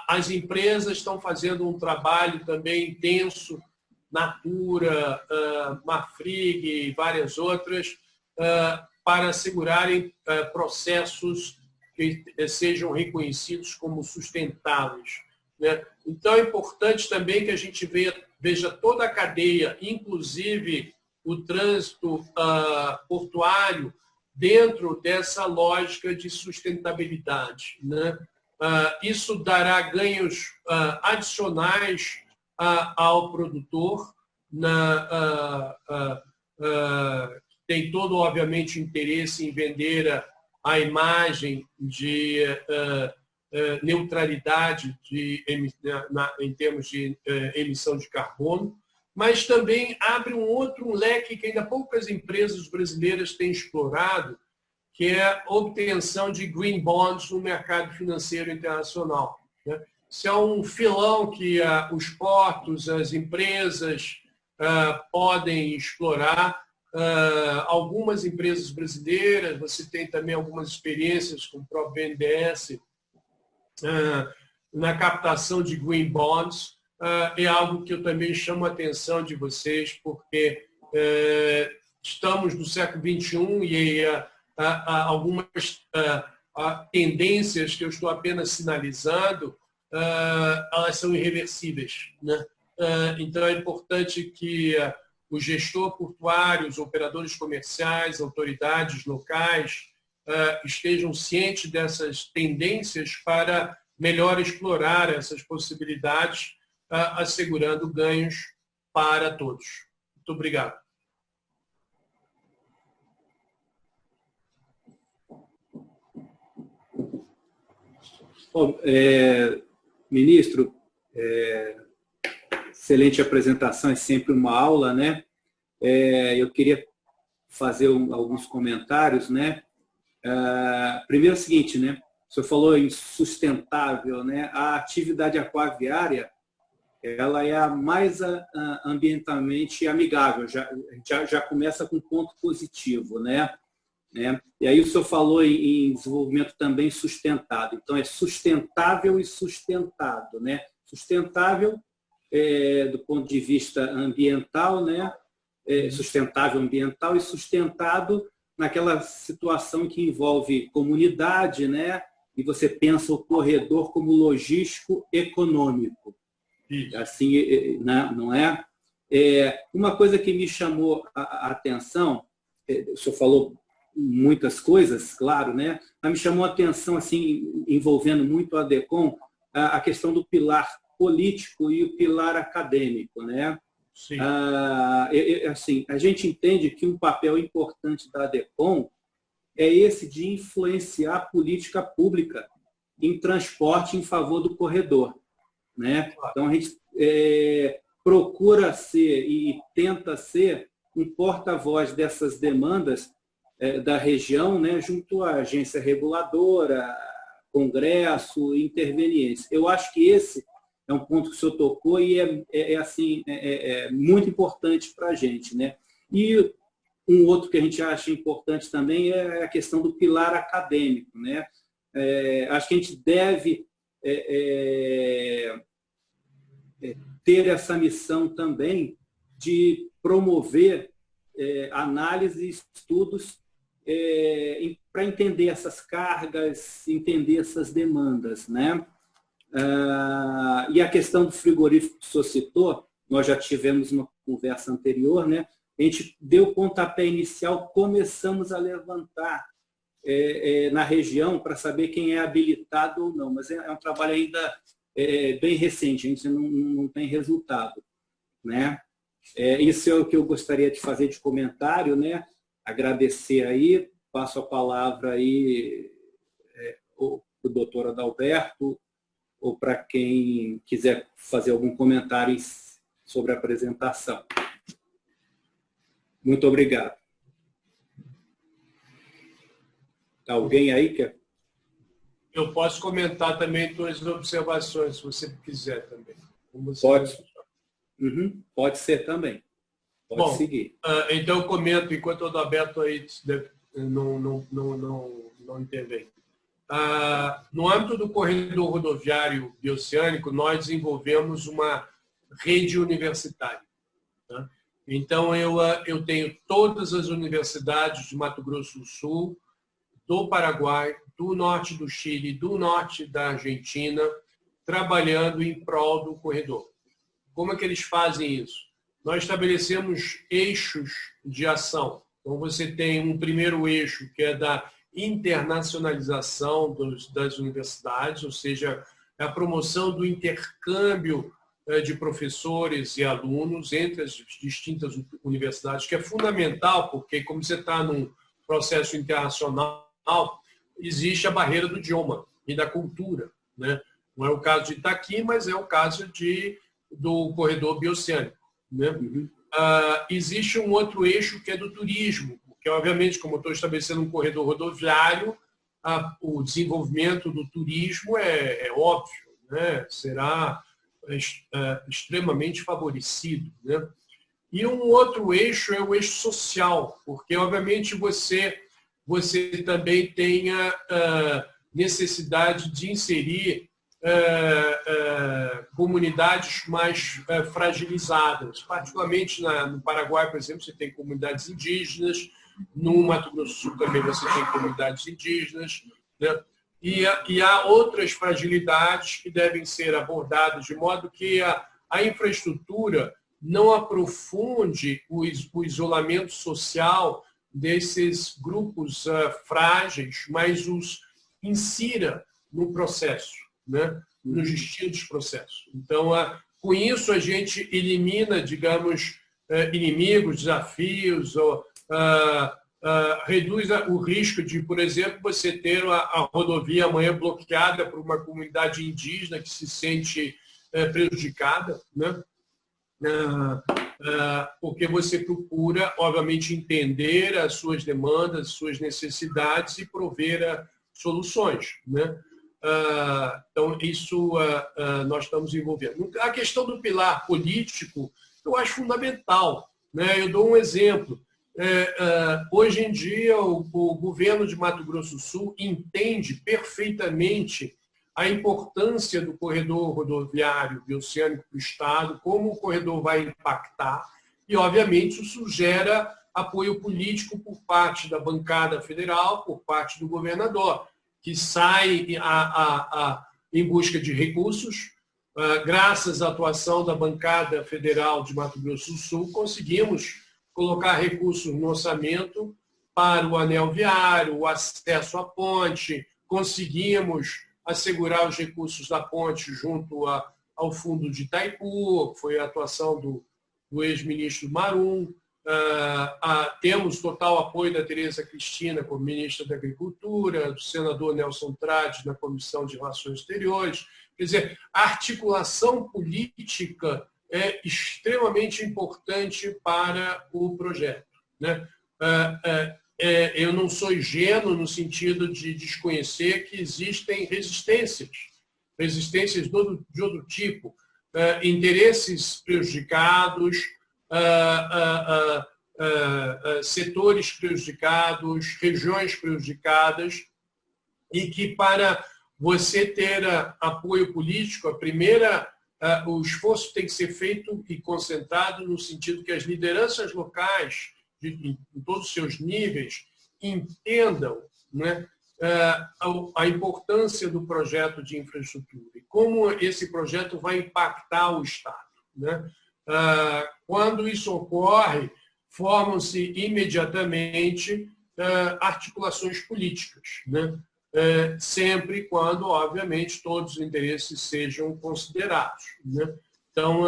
As empresas estão fazendo um trabalho também intenso, Natura, Marfrig e várias outras, para assegurarem processos que sejam reconhecidos como sustentáveis, né? Então, é importante também que a gente veja toda a cadeia, inclusive o trânsito portuário, dentro dessa lógica de sustentabilidade, né? Isso dará ganhos adicionais ao produtor, tem todo, obviamente, interesse em vender a imagem de neutralidade em termos de emissão de carbono, mas também abre um leque que ainda poucas empresas brasileiras têm explorado, que é a obtenção de green bonds no mercado financeiro internacional, né? Isso é um filão que os portos, as empresas podem explorar. Algumas empresas brasileiras, você tem também algumas experiências com o próprio BNDES na captação de green bonds. É algo que eu também chamo a atenção de vocês, porque estamos no século XXI e algumas tendências que eu estou apenas sinalizando, elas são irreversíveis, né? Então, é importante que o gestor portuário, os operadores comerciais, autoridades locais estejam cientes dessas tendências para melhor explorar essas possibilidades, assegurando ganhos para todos. Muito obrigado. Bom, ministro, excelente apresentação, é sempre uma aula, né? Eu queria fazer alguns comentários, né? Primeiro é o seguinte, né? O senhor falou em sustentável, né? A atividade aquaviária, ela é a mais ambientalmente amigável, já começa com um ponto positivo, né? E aí o senhor falou em desenvolvimento também sustentado. Então, é sustentável e sustentado, né? Sustentável do ponto de vista ambiental, né? Sustentável ambiental e sustentado naquela situação que envolve comunidade, né? E você pensa o corredor como logístico econômico. Isso. Assim, não é? Uma coisa que me chamou a atenção, o senhor falou muitas coisas, claro, né? Mas me chamou a atenção, assim, envolvendo muito a DECOM, a questão do pilar político e o pilar acadêmico, né? Sim. Assim, a gente entende que um papel importante da DECOM é esse de influenciar a política pública em transporte em favor do corredor, né? Então, a gente procura ser e tenta ser um porta-voz dessas demandas da região, né, junto à agência reguladora, Congresso, intervenientes. Eu acho que esse é um ponto que o senhor tocou e é muito importante para a gente, né? E um outro que a gente acha importante também é a questão do pilar acadêmico, né? Acho que a gente deve ter essa missão também de promover análise e estudos para entender essas cargas, entender essas demandas, né? E a questão do frigorífico que o senhor citou, nós já tivemos uma conversa anterior, né? A gente deu o pontapé inicial, começamos a levantar na região para saber quem é habilitado ou não, mas é um trabalho ainda bem recente, a gente não tem resultado, né? Isso é o que eu gostaria de fazer de comentário, né? Agradecer aí, passo a palavra aí para o doutor Adalberto, ou para quem quiser fazer algum comentário sobre a apresentação. Muito obrigado. Alguém aí quer? Eu posso comentar também duas observações, se você quiser também. Pode. Pode ser também. Pode seguir. Então, eu comento, enquanto o Adalberto aí não intervém. No âmbito do corredor rodoviário bioceânico, nós desenvolvemos uma rede universitária, né? Então, eu tenho todas as universidades de Mato Grosso do Sul, do Paraguai, do norte do Chile, do norte da Argentina, trabalhando em prol do corredor. Como é que eles fazem isso? Nós estabelecemos eixos de ação. Então, você tem um primeiro eixo, que é da internacionalização das universidades, ou seja, a promoção do intercâmbio de professores e alunos entre as distintas universidades, que é fundamental, porque como você está num processo internacional, existe a barreira do idioma e da cultura, né? Não é o caso de Itaqui, mas é o caso do corredor bioceânico, né? Existe um outro eixo que é do turismo, porque, obviamente, como eu estou estabelecendo um corredor rodoviário, o desenvolvimento do turismo é óbvio, né? Será extremamente favorecido, né? E um outro eixo é o eixo social, porque, obviamente, você também tem a necessidade de inserir comunidades mais fragilizadas. Particularmente no Paraguai, por exemplo, você tem comunidades indígenas, no Mato Grosso do Sul também você tem comunidades indígenas, né? E há outras fragilidades que devem ser abordadas de modo que a infraestrutura não aprofunde o isolamento social desses grupos frágeis, mas os insira no processo, né? Nos distintos processos. Então, com isso, a gente elimina, digamos, inimigos, desafios, reduz o risco de, por exemplo, você ter a rodovia amanhã bloqueada por uma comunidade indígena que se sente prejudicada, né? Porque você procura, obviamente, entender as suas demandas, as suas necessidades e prover soluções, né? Então, isso nós estamos envolvendo. A questão do pilar político, eu acho fundamental, né? Eu dou um exemplo. Hoje em dia, o governo de Mato Grosso do Sul entende perfeitamente a importância do corredor rodoviário bioceânico para o Estado, como o corredor vai impactar, e, obviamente, isso gera apoio político por parte da bancada federal, por parte do governador, que sai em busca de recursos. Graças à atuação da bancada federal de Mato Grosso do Sul, conseguimos colocar recursos no orçamento para o anel viário, o acesso à ponte, conseguimos assegurar os recursos da ponte junto ao fundo de Itaipu, foi a atuação do ex-ministro Marum. Temos total apoio da Tereza Cristina como ministra da Agricultura, do senador Nelson Trades na Comissão de Relações Exteriores. Quer dizer, a articulação política é extremamente importante para o projeto, né? Eu não sou ingênuo no sentido de desconhecer que existem resistências de outro tipo, interesses prejudicados, setores prejudicados, regiões prejudicadas, e que para você ter apoio político, o esforço tem que ser feito e concentrado no sentido que as lideranças locais, em todos os seus níveis, entendam, né, a importância do projeto de infraestrutura e como esse projeto vai impactar o Estado, né? Quando isso ocorre, formam-se imediatamente articulações políticas, né? Sempre quando, obviamente, todos os interesses sejam considerados, né? Então,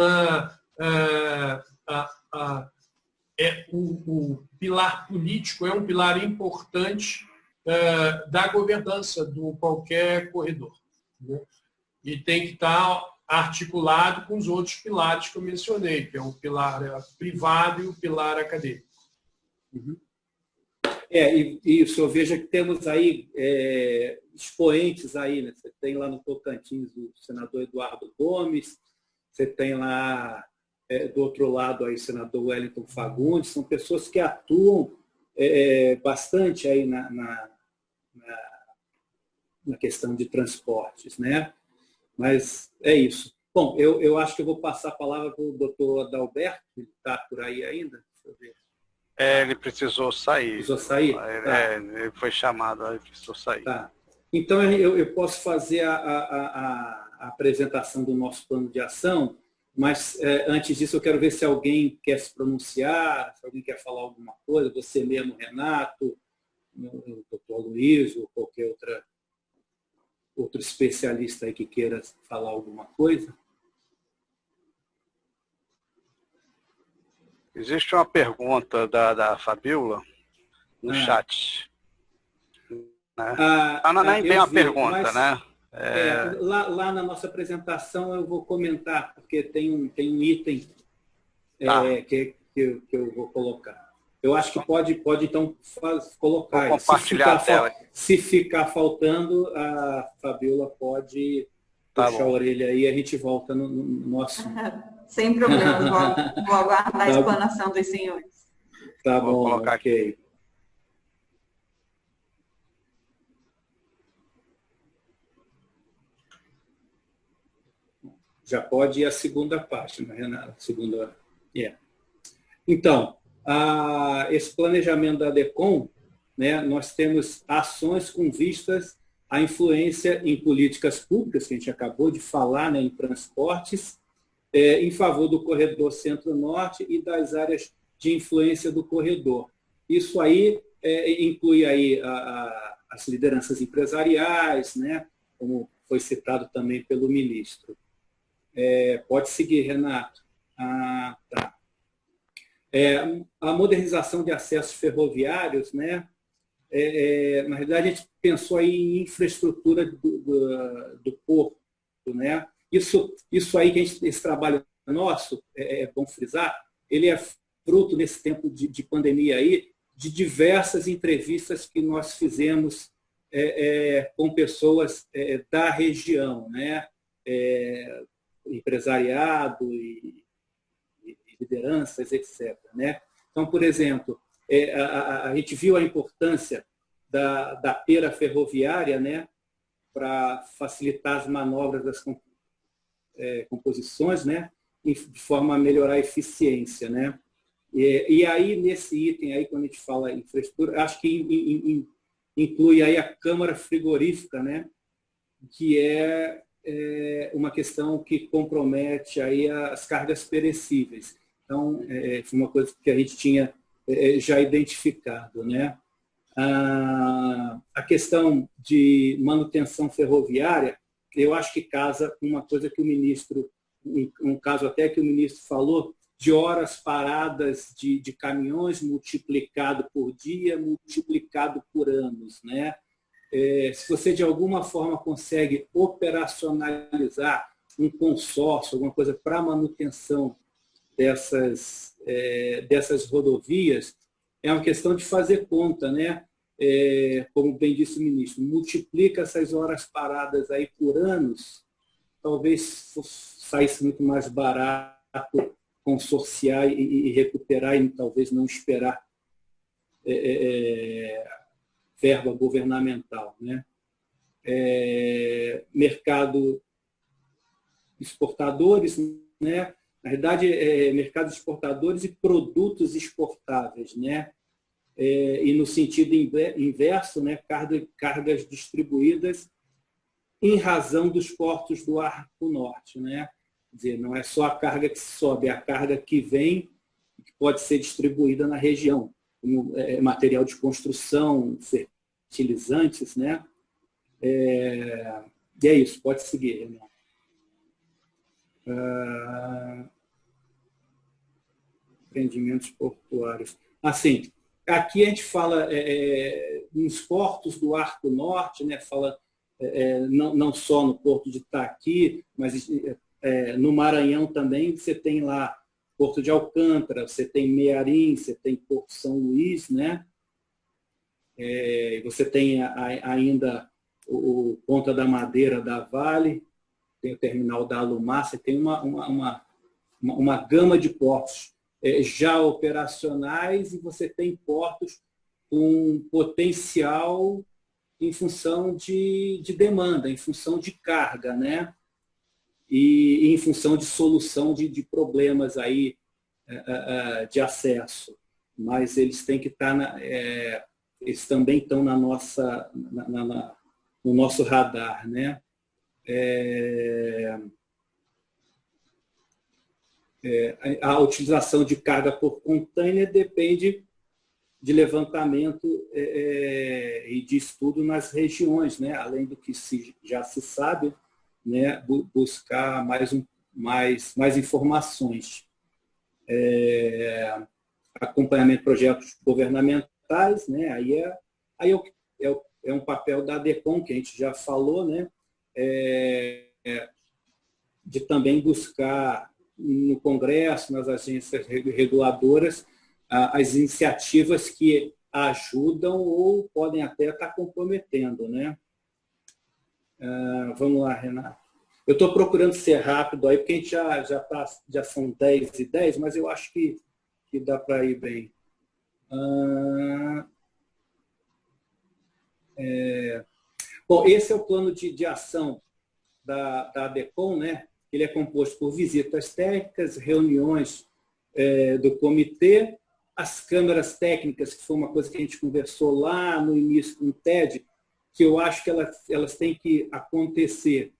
o pilar político é um pilar importante da governança de qualquer corredor, né? E tem que estar articulado com os outros pilares que eu mencionei, que é o pilar privado e o pilar acadêmico. Uhum. Isso, eu vejo que temos aí expoentes aí, né? Você tem lá no Tocantins o senador Eduardo Gomes, você tem lá do outro lado aí o senador Wellington Fagundes, são pessoas que atuam bastante aí na questão de transportes, né? Mas é isso. Bom, eu acho que eu vou passar a palavra para o doutor Adalberto, que está por aí ainda. Deixa eu ver. Ele precisou sair. Precisou sair? Tá. Ele foi chamado, ele precisou sair. Tá. Então, eu posso fazer a apresentação do nosso plano de ação, mas antes disso eu quero ver se alguém quer se pronunciar, se alguém quer falar alguma coisa, você mesmo, Renato, o doutor Luiz, ou qualquer outro especialista aí que queira falar alguma coisa. Existe uma pergunta da Fabiola no chat. Né? Não é bem uma pergunta, né? Lá na nossa apresentação eu vou comentar, porque tem um item que eu vou colocar. Eu acho que pode então colocar. Vou compartilhar a tela. Se ficar faltando, a Fabiola pode puxar a orelha aí e a gente volta no nosso... Sem problema, vou aguardar a explanação dos senhores. Tá bom, colocar ok. Já pode ir a segunda página, Renato. Então, esse planejamento da DECOM, né, nós temos ações com vistas à influência em políticas públicas, que a gente acabou de falar, né, em transportes, em favor do corredor Centro-Norte e das áreas de influência do corredor. Isso aí inclui aí as lideranças empresariais, né, como foi citado também pelo ministro. Pode seguir, Renato. Tá. A modernização de acessos ferroviários, né? Na realidade, a gente pensou aí em infraestrutura do porto, né? Isso aí, esse trabalho nosso, é bom frisar, ele é fruto, nesse tempo de pandemia aí, de diversas entrevistas que nós fizemos com pessoas da região, né? Empresariado e lideranças, etc. Né? Então, por exemplo, a gente viu a importância da pera ferroviária, né, para facilitar as manobras das composições, né, de forma a melhorar a eficiência. Né? E aí, nesse item, aí, quando a gente fala em infraestrutura, acho que inclui aí a câmara frigorífica, né, que é uma questão que compromete aí as cargas perecíveis. Então, foi uma coisa que a gente tinha já identificado. Né? A questão de manutenção ferroviária, eu acho que casa com uma coisa que o ministro, um caso até que o ministro falou, de horas paradas de caminhões multiplicado por dia, multiplicado por anos. Né? Se você, de alguma forma, consegue operacionalizar um consórcio, alguma coisa para manutenção dessas rodovias, é uma questão de fazer conta, né? Como bem disse o ministro, multiplica essas horas paradas aí por anos, talvez saísse muito mais barato consorciar e recuperar e talvez não esperar verba governamental. Né? Mercado exportadores, né? Na verdade, mercado exportadores e produtos exportáveis, né? E no sentido inverso, né? Cargas distribuídas em razão dos portos do Arco Norte. Né? Quer dizer, não é só a carga que sobe, é a carga que vem e que pode ser distribuída na região, como material de construção, fertilizantes. Né? E é isso, pode seguir, Renan. Empreendimentos portuários. Assim, aqui a gente fala nos portos do Arco Norte, né? Fala não só no porto de Itaqui, mas no Maranhão também você tem lá Porto de Alcântara, você tem Mearim, você tem Porto São Luís, né? Você tem ainda o Ponta da Madeira da Vale, tem o terminal da Alumar, você tem uma gama de portos já operacionais e você tem portos com potencial em função de demanda, em função de carga, né? E em função de solução de problemas aí de acesso. Mas eles têm que estar, eles também estão no nosso radar, né? A utilização de carga por container depende de levantamento e de estudo nas regiões, né? Além do que já se sabe, né? Buscar mais informações. Acompanhamento de projetos governamentais, né? Aí é um papel da DECOM, que a gente já falou, né? De também buscar no Congresso, nas agências reguladoras, as iniciativas que ajudam ou podem até estar comprometendo. Né? Vamos lá, Renato. Eu estou procurando ser rápido aí, porque a gente já são 10h10, mas eu acho que dá para ir bem. Bom, esse é o plano de ação da DECOM, né? Ele é composto por visitas técnicas, reuniões do comitê, as câmaras técnicas, que foi uma coisa que a gente conversou lá no início com o TED, que eu acho que elas têm que acontecer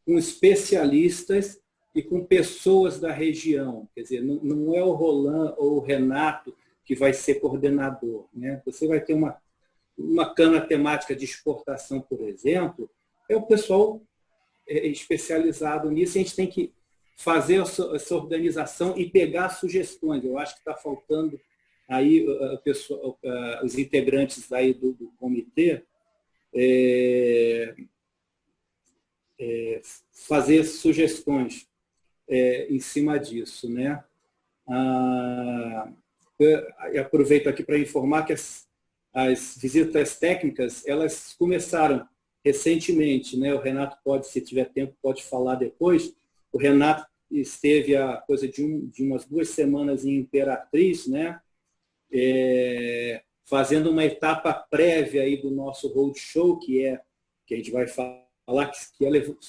com especialistas e com pessoas da região. Quer dizer, não é o Roland ou o Renato que vai ser coordenador, né? Você vai ter uma câmara temática de exportação, por exemplo, é o pessoal especializado nisso, e a gente tem que fazer essa organização e pegar sugestões. Eu acho que está faltando aí os integrantes aí do comitê fazer sugestões em cima disso, né? Aproveito aqui para informar que as visitas técnicas, elas começaram recentemente, né? O Renato pode, se tiver tempo, pode falar depois. O Renato esteve a coisa de umas 2 semanas em Imperatriz, né? Fazendo uma etapa prévia aí do nosso roadshow, que a gente vai falar, que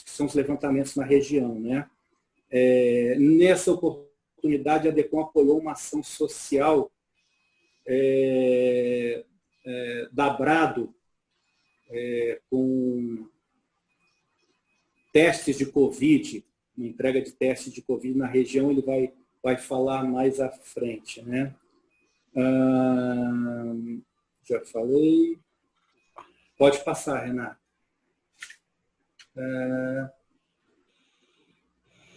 são os levantamentos na região, né? Nessa oportunidade, a DECOM apoiou uma ação social da Brado, com testes de Covid, uma entrega de testes de Covid na região. Ele vai falar mais à frente, né? Já falei. Pode passar, Renato.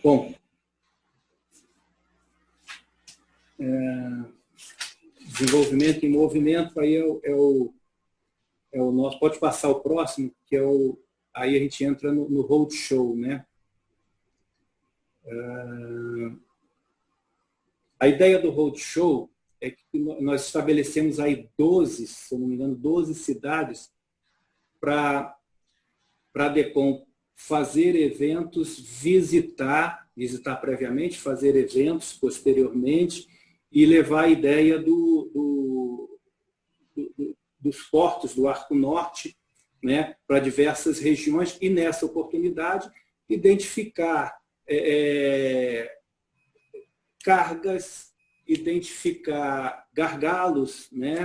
Bom, desenvolvimento em movimento, aí é o nosso. Pode passar o próximo, que aí a gente entra no roadshow, né? A ideia do roadshow é que nós estabelecemos aí 12, se eu não me engano, 12 cidades para a DECOM fazer eventos, visitar previamente, fazer eventos posteriormente e levar a ideia dos portos do Arco Norte, né, para diversas regiões, e nessa oportunidade identificar cargas, identificar gargalos, né?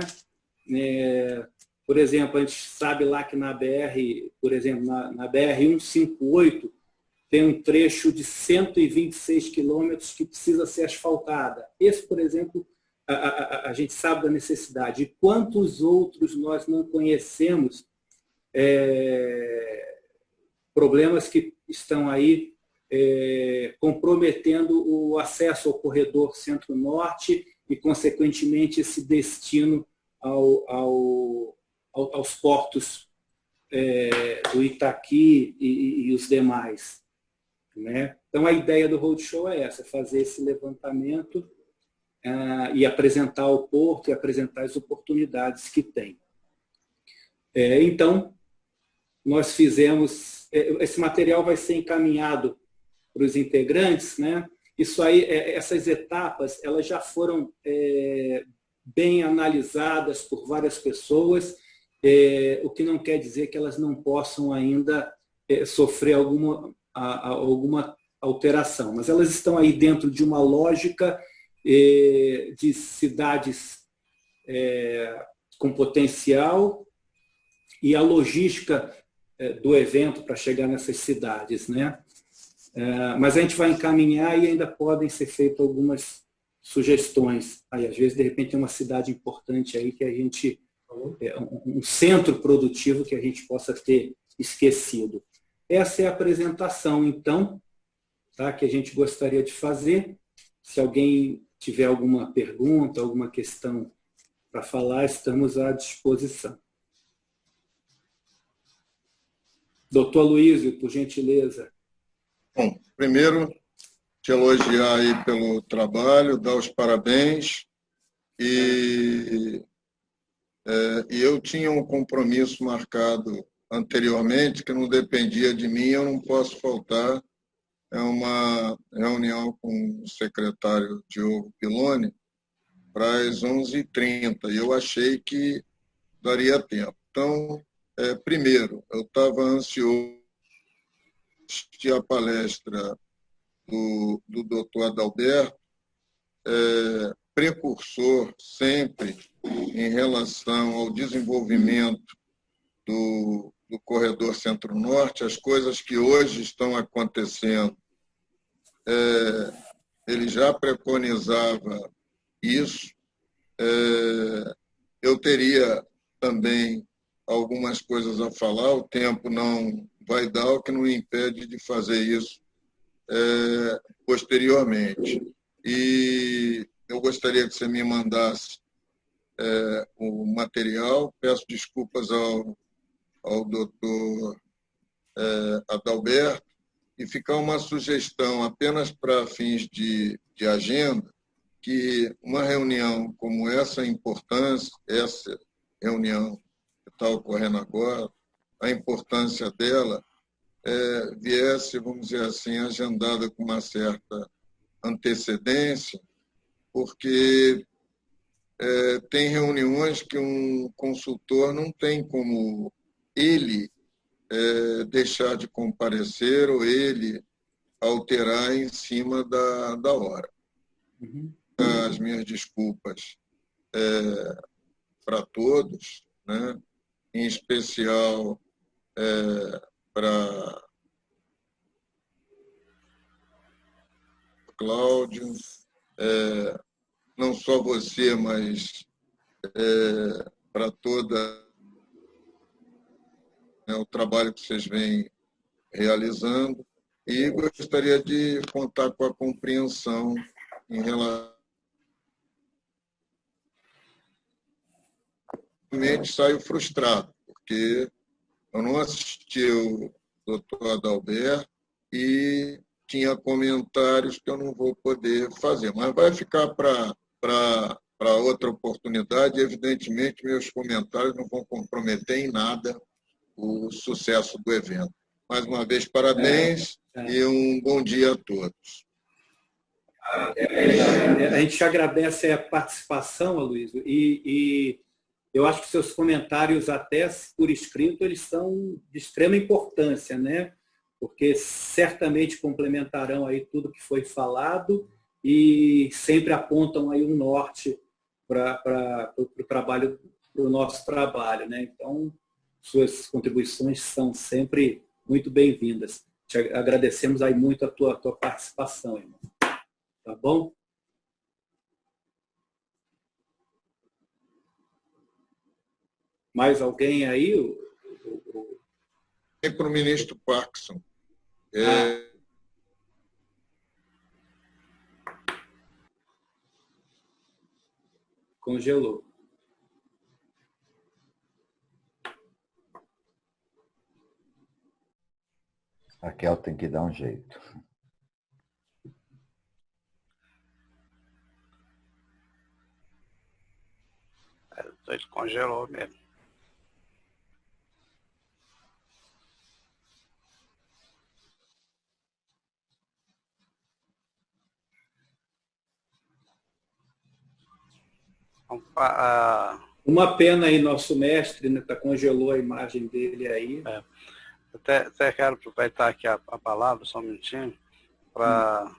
Por exemplo, a gente sabe lá que na BR, por exemplo, na BR-158, tem um trecho de 126 quilômetros que precisa ser asfaltada. Esse, por exemplo, a gente sabe da necessidade. E quantos outros nós não conhecemos, problemas que estão aí comprometendo o acesso ao corredor Centro-Norte e, consequentemente, esse destino aos portos do Itaqui e os demais, né? Então, a ideia do roadshow é essa, fazer esse levantamento e apresentar o porto e apresentar as oportunidades que tem. Então, nós fizemos... Esse material vai ser encaminhado para os integrantes, né? Isso aí, essas etapas, elas já foram bem analisadas por várias pessoas, o que não quer dizer que elas não possam ainda sofrer alguma alteração, mas elas estão aí dentro de uma lógica de cidades com potencial e a logística do evento para chegar nessas cidades, né? Mas a gente vai encaminhar e ainda podem ser feitas algumas sugestões. Aí, às vezes, de repente, tem uma cidade importante aí que a gente... um centro produtivo que a gente possa ter esquecido. Essa é a apresentação, então, tá, que a gente gostaria de fazer. Se alguém tiver alguma pergunta, alguma questão para falar, estamos à disposição. Doutor Luísio, por gentileza. Bom, primeiro, te elogiar aí pelo trabalho, dar os parabéns. E eu tinha um compromisso marcado anteriormente, que não dependia de mim, eu não posso faltar. É uma reunião com o secretário Diogo Piloni para as 11h30, e eu achei que daria tempo. Então, primeiro, eu estava ansioso de a palestra do doutor Adalberto, precursor sempre em relação ao desenvolvimento do corredor Centro-Norte, as coisas que hoje estão acontecendo. Ele já preconizava isso. Eu teria também algumas coisas a falar, o tempo não vai dar, o que não impede de fazer isso posteriormente. E eu gostaria que você me mandasse o material. Peço desculpas ao doutor Adalberto, e ficar uma sugestão apenas para fins de agenda, que uma reunião como essa reunião que está ocorrendo agora, a importância dela viesse, vamos dizer assim, agendada com uma certa antecedência, porque tem reuniões que um consultor não tem como ele deixar de comparecer ou ele alterar em cima da hora. Uhum. As minhas desculpas para todos, né? Em especial para Cláudio, não só você, mas para toda o trabalho que vocês vêm realizando, e gostaria de contar com a compreensão em relação. Realmente saio frustrado, porque eu não assisti o doutor Adalberto e tinha comentários que eu não vou poder fazer, mas vai ficar para outra oportunidade. Evidentemente, meus comentários não vão comprometer em nada o sucesso do evento. Mais uma vez, parabéns e um bom dia a todos. A gente agradece a participação, Aloysio, e eu acho que seus comentários, até por escrito, eles são de extrema importância, né? Porque certamente complementarão aí tudo que foi falado e sempre apontam aí um norte para o trabalho, para o nosso trabalho, né? Então, suas contribuições são sempre muito bem-vindas. Te agradecemos aí muito a tua participação, irmão. Tá bom? Mais alguém aí? E para o ministro Parkinson. Congelou. Raquel tem que dar um jeito. Ele congelou mesmo. Uma pena aí, nosso mestre, né, congelou a imagem dele aí. Até quero aproveitar aqui a palavra, só um minutinho, para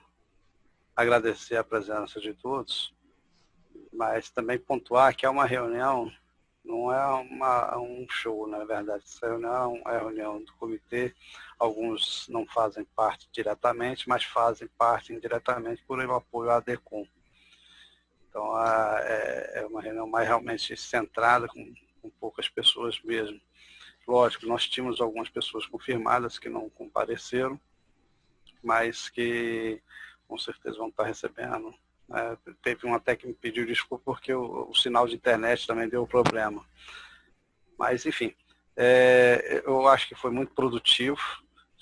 agradecer a presença de todos, mas também pontuar que é uma reunião, não é um show, na verdade. Essa reunião é a reunião do comitê. Alguns não fazem parte diretamente, mas fazem parte indiretamente por apoio à DECOM. Então, é uma reunião mais realmente centrada, com poucas pessoas mesmo. Lógico, nós tínhamos algumas pessoas confirmadas que não compareceram, mas que com certeza vão estar recebendo. Teve um até que me pediu desculpa porque o sinal de internet também deu problema. Mas, enfim, eu acho que foi muito produtivo.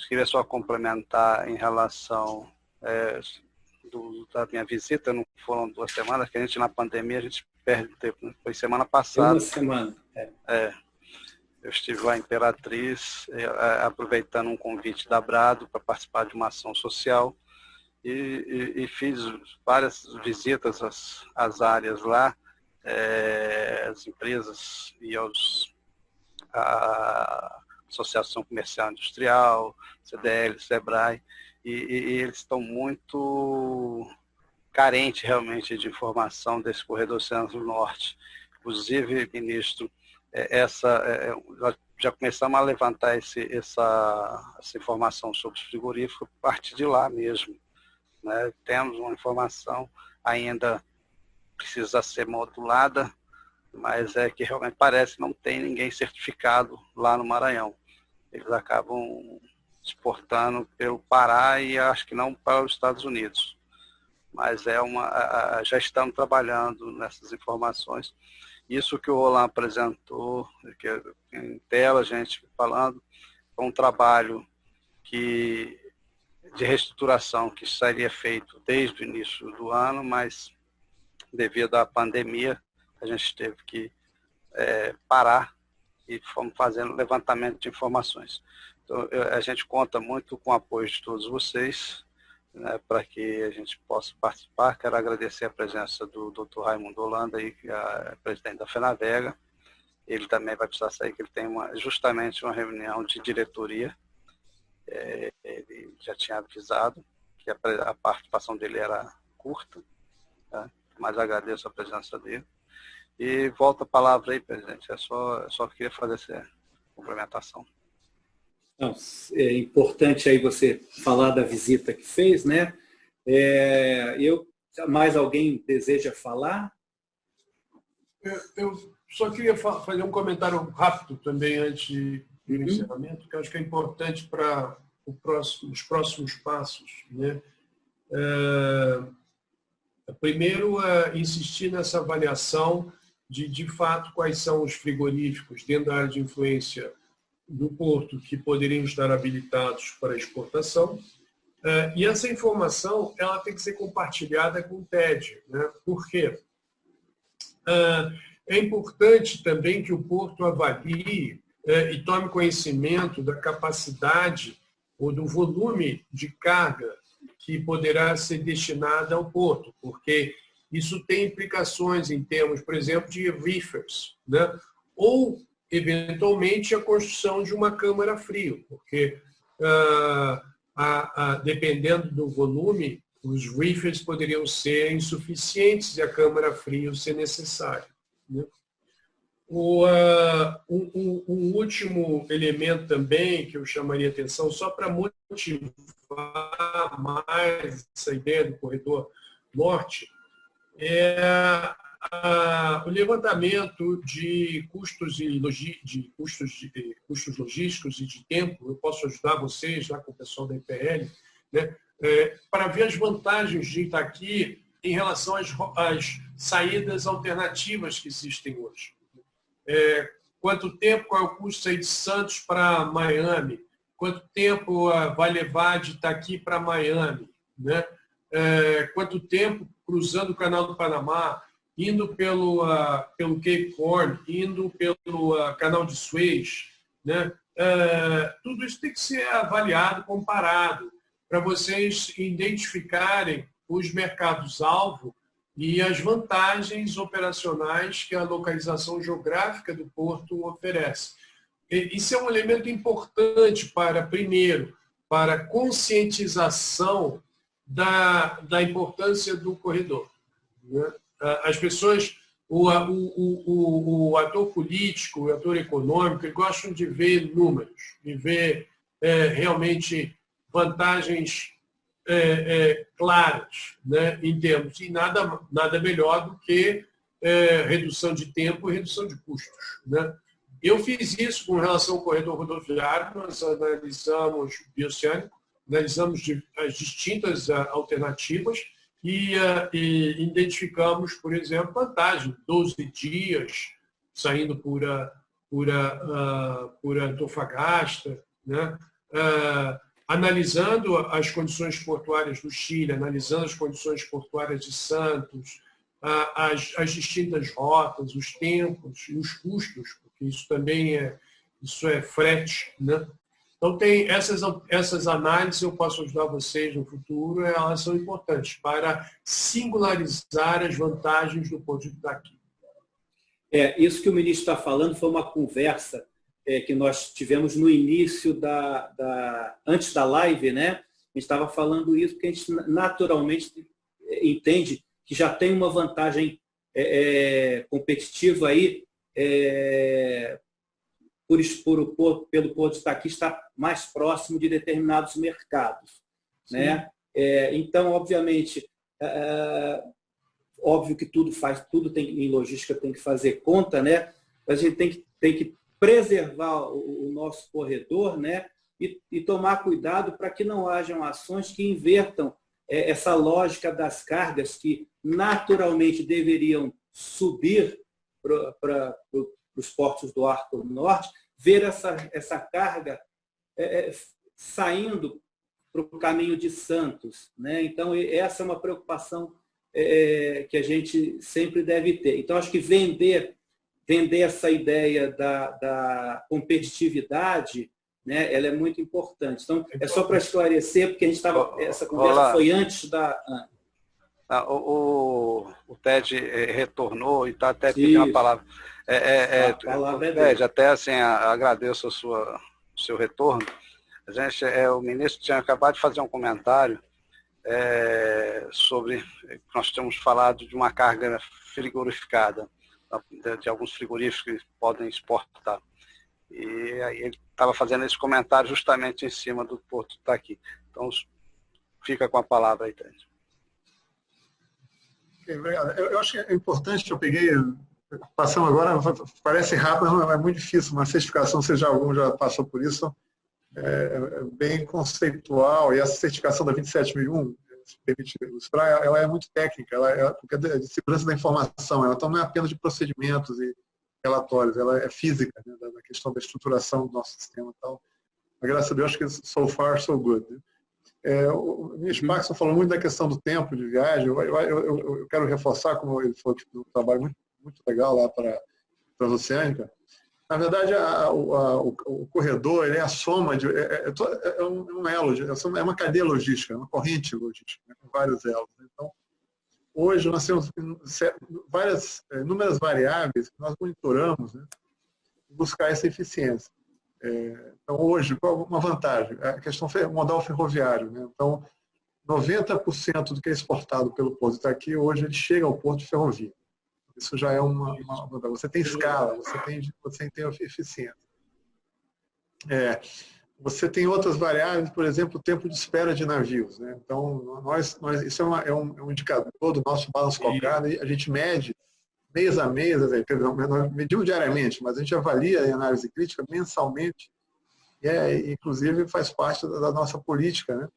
Queria só complementar em relação da minha visita. Não foram 2 semanas, que a gente na pandemia a gente perde tempo. Foi semana passada. Uma semana. Eu estive lá em Imperatriz, aproveitando um convite da Brado para participar de uma ação social e fiz várias visitas às áreas lá, às empresas e à Associação Comercial Industrial, CDL, SEBRAE, e eles estão muito carentes realmente de informação desse corredor Centro-Norte. Inclusive, ministro, nós já começamos a levantar essa informação sobre os frigoríficos a partir de lá mesmo, né? Temos uma informação, ainda precisa ser modulada, mas é que realmente parece que não tem ninguém certificado lá no Maranhão. Eles acabam exportando pelo Pará e acho que não para os Estados Unidos. Mas já estamos trabalhando nessas informações. Isso que o Roland apresentou, que em tela a gente falando, é um trabalho de reestruturação que seria feito desde o início do ano, mas devido à pandemia a gente teve que parar e fomos fazendo levantamento de informações. Então, a gente conta muito com o apoio de todos vocês, né, para que a gente possa participar. Quero agradecer a presença do Dr. Raimundo Holanda, aí, que é presidente da FENAVEGA. Ele também vai precisar sair, que ele tem justamente uma reunião de diretoria. Ele já tinha avisado que a participação dele era curta, tá? Mas agradeço a presença dele. E volta a palavra aí, presidente. Só queria fazer essa complementação. Então, é importante aí você falar da visita que fez, né? Mais alguém deseja falar? Eu só queria fazer um comentário rápido também antes do encerramento, que eu acho que é importante para os próximos passos, né? Primeiro, insistir nessa avaliação de fato, quais são os frigoríficos dentro da área de influência do porto que poderiam estar habilitados para exportação. E essa informação ela tem que ser compartilhada com o TED. Né? Por quê? É importante também que o porto avalie e tome conhecimento da capacidade ou do volume de carga que poderá ser destinada ao porto, porque isso tem implicações em termos, por exemplo, de reefers, né? Ou, eventualmente, a construção de uma câmara frio, porque, dependendo do volume, os reefers poderiam ser insuficientes e a câmara frio ser necessária. Né? Um último elemento também que eu chamaria atenção, só para motivar mais essa ideia do corredor norte, é o levantamento de custos logísticos e de tempo. Eu posso ajudar vocês lá com o pessoal da IPL, né, para ver as vantagens de estar aqui em relação às saídas alternativas que existem hoje. Quanto tempo, qual é o custo sair de Santos para Miami? Quanto tempo vai levar de Itaqui para Miami? Né? Quanto tempo cruzando o Canal do Panamá, indo pelo Cape Horn, indo pelo Canal de Suez? Né? Tudo isso tem que ser avaliado, comparado, para vocês identificarem os mercados-alvo e as vantagens operacionais que a localização geográfica do porto oferece. Isso é um elemento importante primeiro, para a conscientização da importância do corredor. Né? As pessoas, o ator político, o ator econômico, eles gostam de ver números, de ver realmente vantagens claras, né, em termos, e nada melhor do que redução de tempo e redução de custos. Né? Eu fiz isso com relação ao corredor rodoviário, nós analisamos bioceânico, analisamos as distintas alternativas e identificamos, por exemplo, vantagem, 12 dias saindo por Antofagasta, né? Analisando as condições portuárias do Chile, analisando as condições portuárias de Santos, as distintas rotas, os tempos e os custos, porque isso também é frete. Né? Então, tem essas análises, eu posso ajudar vocês no futuro, elas são importantes para singularizar as vantagens do Porto de Itaqui. Isso que o ministro está falando foi uma conversa que nós tivemos no início antes da live, né? A gente estava falando isso porque a gente naturalmente entende que já tem uma vantagem competitiva aí pelo Porto estar aqui, estar mais próximo de determinados mercados. Né? Então, obviamente, óbvio que tudo em logística tem que fazer conta, né? Mas a gente tem que preservar o nosso corredor, né? E tomar cuidado para que não hajam ações que invertam essa lógica das cargas que naturalmente deveriam subir para os portos do Arco Norte, ver essa carga saindo para o caminho de Santos. Né? Então, essa é uma preocupação que a gente sempre deve ter. Então, acho que vender essa ideia da competitividade, né, ela é muito importante. Então, é só para esclarecer, porque essa conversa foi antes da... O Ted retornou e está até pedindo a palavra. A palavra é dele. Ted, até assim, agradeço o seu retorno. O ministro tinha acabado de fazer um comentário sobre que nós temos falado de uma carga frigorificada, de alguns frigoríficos que podem exportar. E aí ele estava fazendo esse comentário justamente em cima do Porto Itaqui. Então, fica com a palavra aí, Ted. Obrigado. Eu acho que é importante, passamos agora, parece rápido, mas é muito difícil, uma certificação, algum já passou por isso, é bem conceitual, e essa certificação da 27001, permite ilustrar, ela é muito técnica, porque é de segurança da informação, ela então não é apenas de procedimentos e relatórios, ela é física, né, da questão da estruturação do nosso sistema e tal. Mas, graças a Deus, acho que so far, so good. Né? O ministro Paxson falou muito da questão do tempo de viagem. Eu quero reforçar, como ele falou, que um trabalho muito, muito legal lá para a Transoceânica. Na verdade, o corredor ele é a soma de... É um elo, é uma cadeia logística, uma corrente logística, né, com vários elos. Então, hoje nós temos inúmeras variáveis que nós monitoramos, né, buscar essa eficiência. Então, hoje, qual uma vantagem? A questão modal ferroviário. Né? Então, 90% do que é exportado pelo Porto Itaqui, hoje ele chega ao porto de ferrovia. Isso já é você tem escala, você tem eficiência. Você tem outras variáveis, por exemplo, o tempo de espera de navios. Né? Então, isso é um indicador do nosso balanço calcado, e a gente mede mês a mês, nós medimos diariamente, mas a gente avalia em análise crítica mensalmente, e inclusive faz parte da nossa política, né?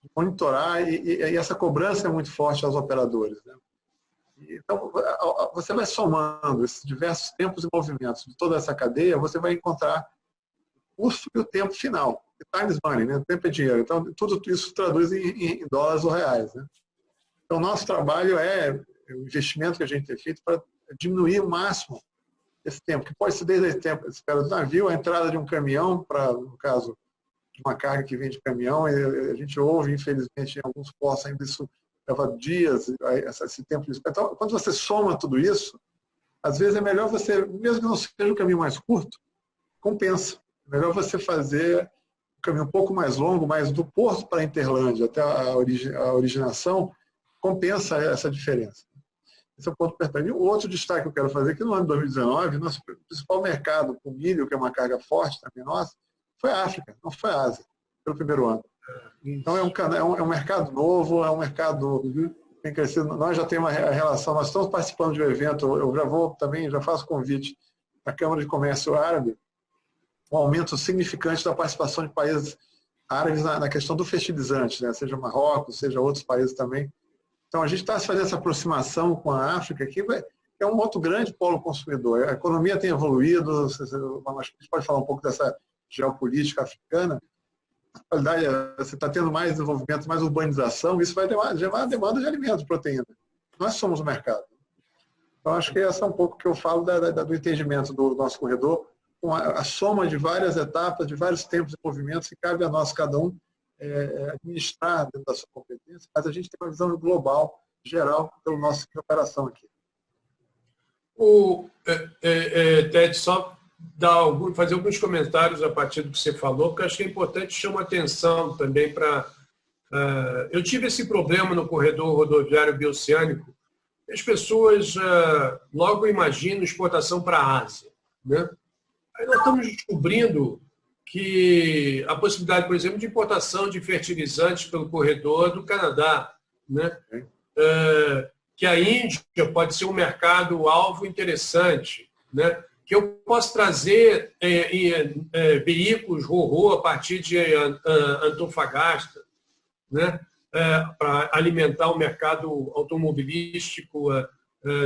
De monitorar, e essa cobrança é muito forte aos operadores. Né? Então, você vai somando esses diversos tempos e movimentos de toda essa cadeia, você vai encontrar o custo e o tempo final. Time is money, né? O tempo é dinheiro. Então, tudo isso traduz em dólares ou reais. Né? Então, nosso trabalho o investimento que a gente tem feito para diminuir o máximo esse tempo, que pode ser desde o tempo de espera do navio, a entrada de um caminhão, no caso, de uma carga que vem de caminhão, e a gente ouve, infelizmente, em alguns postos ainda isso leva dias, esse tempo de espera. Então, quando você soma tudo isso, às vezes é melhor você, mesmo que não seja um caminho mais curto, compensa. É melhor você fazer um caminho um pouco mais longo, mas do porto para a Interlândia até a originação, compensa essa diferença. Esse é o ponto importante. E o outro destaque que eu quero fazer é que no ano de 2019, nosso principal mercado com milho, que é uma carga forte também nossa, foi a África, não foi a Ásia, pelo primeiro ano. Então é um mercado novo, é um mercado que tem crescido. Nós já temos uma relação, nós estamos participando de um evento, eu já vou também, já faço convite à Câmara de Comércio Árabe, um aumento significante da participação de países árabes na questão do fertilizante, né? Seja Marrocos, seja outros países também. Então, a gente está fazendo essa aproximação com a África, que é um outro grande polo consumidor. A economia tem evoluído, acho que a gente pode falar um pouco dessa geopolítica africana. Na realidade, você está tendo mais desenvolvimento, mais urbanização, isso vai levar a demanda de alimentos, de proteína. Nós somos o mercado. Então, acho que esse é um pouco que eu falo do entendimento do nosso corredor, com a soma de várias etapas, de vários tempos e movimentos, que cabe a nós, cada um, administrar dentro da sua competência, mas a gente tem uma visão global, geral, pelo nosso tipo de operação aqui. Ted, só fazer alguns comentários a partir do que você falou, porque acho que é importante chamar atenção também para Eu tive esse problema no corredor rodoviário bioceânico. As pessoas logo imaginam exportação para a Ásia, né? Aí nós estamos descobrindo que a possibilidade, por exemplo, de importação de fertilizantes pelo corredor do Canadá, né? Que a Índia pode ser um mercado-alvo interessante, né? Que eu posso trazer veículos Ro-Ro a partir de Antofagasta, né? Para alimentar o mercado automobilístico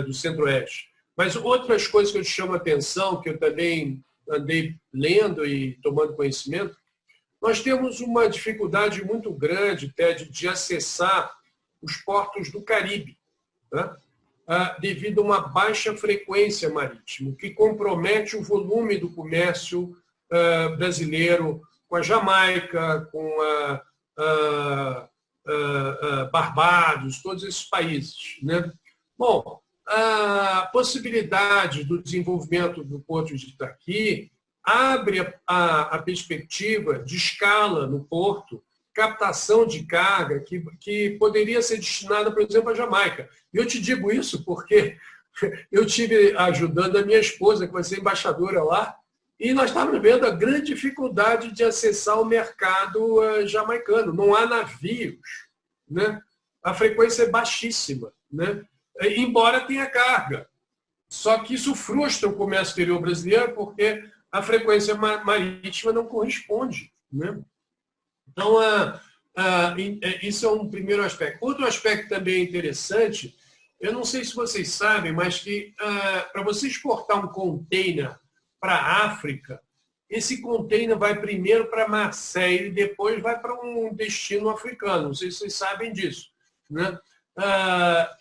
do Centro-Oeste. Mas outras coisas que eu te chamo a atenção, que eu também andei lendo e tomando conhecimento, nós temos uma dificuldade muito grande, Ted, de acessar os portos do Caribe, né? Devido a uma baixa frequência marítima, que compromete o volume do comércio brasileiro com a Jamaica, com Barbados, todos esses países, né? Bom, a possibilidade do desenvolvimento do Porto de Itaqui abre a perspectiva de escala no porto, captação de carga que poderia ser destinada, por exemplo, à Jamaica. E eu te digo isso porque eu tive ajudando a minha esposa, que vai ser embaixadora lá, e nós estávamos vendo a grande dificuldade de acessar o mercado jamaicano. Não há navios, né? A frequência é baixíssima, né? Embora tenha carga. Só que isso frustra o comércio exterior brasileiro porque a frequência marítima não corresponde, né? Então, isso é um primeiro aspecto. Outro aspecto também interessante, eu não sei se vocês sabem, mas que para você exportar um container para a África, esse container vai primeiro para Marseille e depois vai para um destino africano. Não sei se vocês sabem disso, né?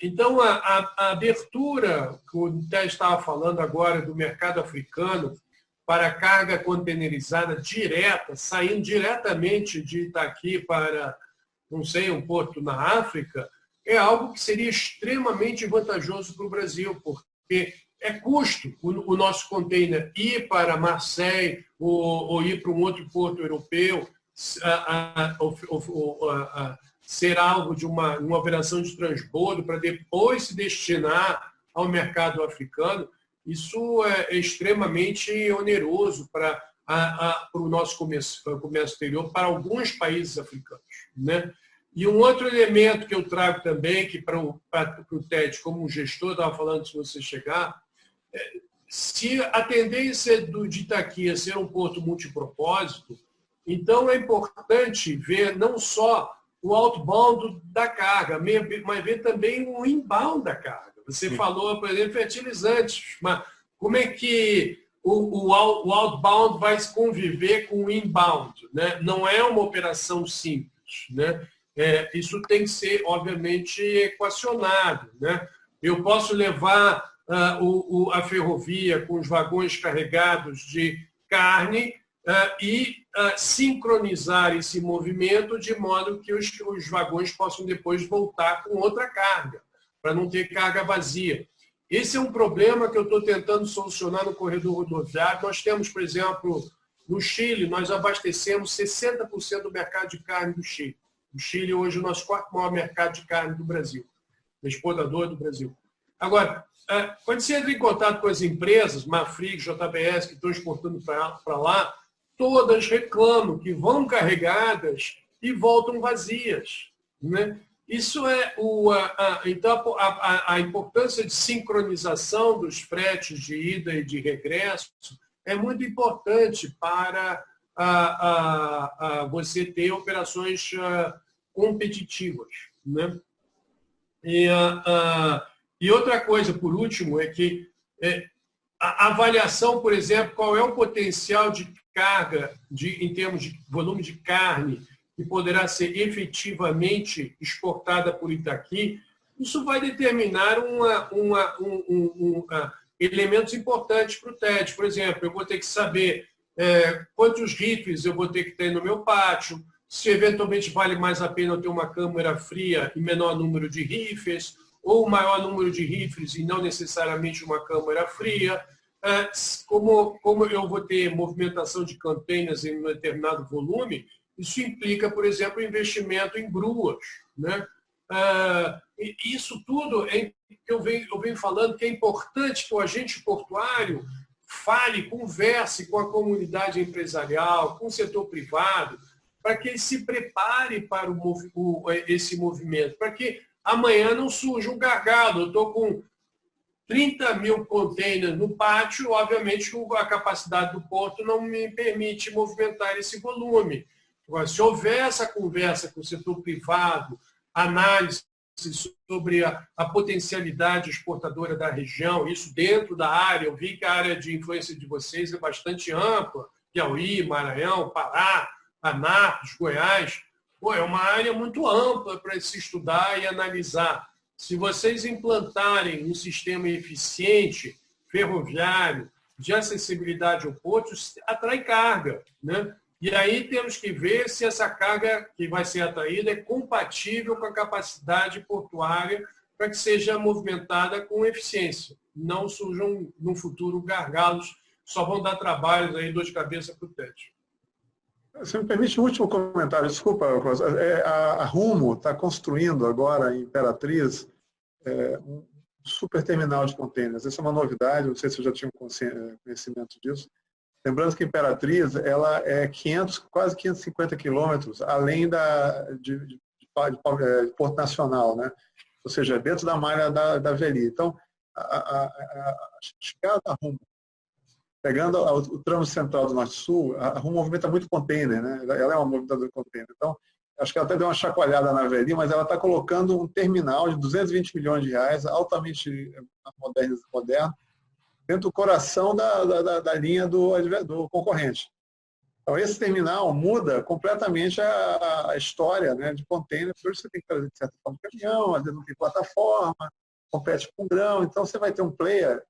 Então, a abertura que o Té estava falando agora do mercado africano para carga containerizada direta, saindo diretamente de Itaqui para, não sei, um porto na África, é algo que seria extremamente vantajoso para o Brasil, porque é custo o nosso container ir para Marseille ou ir para um outro porto europeu, ser alvo de uma operação de transbordo para depois se destinar ao mercado africano. Isso é extremamente oneroso para o nosso comércio exterior, para alguns países africanos, né? E um outro elemento que eu trago também, que para o TED, como gestor, estava falando se você chegar, se a tendência de Itaqui a ser um porto multipropósito, então é importante ver não só o outbound da carga, mas ver também o inbound da carga. Você falou, por exemplo, fertilizantes, mas como é que o outbound vai se conviver com o inbound, né? Não é uma operação simples, né? Isso tem que ser, obviamente, equacionado, né? Eu posso levar a ferrovia com os vagões carregados de carne e sincronizar esse movimento de modo que os vagões possam depois voltar com outra carga, para não ter carga vazia. Esse é um problema que eu estou tentando solucionar no corredor rodoviário. Nós temos, por exemplo, no Chile, nós abastecemos 60% do mercado de carne do Chile. O Chile hoje é o nosso quarto maior mercado de carne do Brasil, exportador do Brasil. Agora, quando você entra em contato com as empresas, Marfrig, JBS, que estão exportando para lá, todas reclamam que vão carregadas e voltam vazias, né? Isso é então a importância de sincronização dos fretes de ida e de regresso é muito importante para você ter operações competitivas, né? E outra coisa, por último, é que a avaliação, por exemplo, qual é o potencial de carga em termos de volume de carne que poderá ser efetivamente exportada por Itaqui, isso vai determinar elementos importantes para o TED. Por exemplo, eu vou ter que saber quantos rifles eu vou ter que ter no meu pátio, se eventualmente vale mais a pena eu ter uma câmara fria e menor número de rifles, ou maior número de rifles e não necessariamente uma câmara fria. Como eu vou ter movimentação de containers em um determinado volume, Isso implica, por exemplo, investimento em gruas, né? E isso tudo eu venho falando que é importante que o agente portuário fale, converse com a comunidade empresarial, com o setor privado, para que ele se prepare para esse movimento, para que amanhã não surja um gargalo. Eu estou com 30 mil containers no pátio, obviamente a capacidade do porto não me permite movimentar esse volume. Agora, se houver essa conversa com o setor privado, análise sobre a potencialidade exportadora da região, isso dentro da área, eu vi que a área de influência de vocês é bastante ampla, Piauí, Maranhão, Pará, Anápolis, Goiás, é uma área muito ampla para se estudar e analisar. Se vocês implantarem um sistema eficiente, ferroviário, de acessibilidade ao porto, atrai carga, né? E aí temos que ver se essa carga que vai ser atraída é compatível com a capacidade portuária para que seja movimentada com eficiência. Não surjam, no futuro, gargalos, só vão dar trabalhos aí, dor de cabeça para o TED. Se me permite um último comentário, desculpa, Rosa. A Rumo está construindo agora em Imperatriz um super terminal de contêineres. Essa é uma novidade, não sei se eu já tinha conhecimento disso. Lembrando que Imperatriz ela é quase 550 quilômetros além de Porto Nacional, né? Ou seja, dentro da malha da Veli. Então, a chegada da Rumo, pegando o tramo central do Norte-Sul, a Rumo movimenta muito container, né? Ela é uma movimentadora de container. Então, acho que ela até deu uma chacoalhada na Veli, mas ela está colocando um terminal de 220 milhões de reais, altamente moderno, dentro do coração da linha do concorrente. Então, esse terminal muda completamente a história, né, de container, porque hoje você tem que trazer, de certa forma, caminhão, às vezes não tem plataforma, compete com grão, então você vai ter um player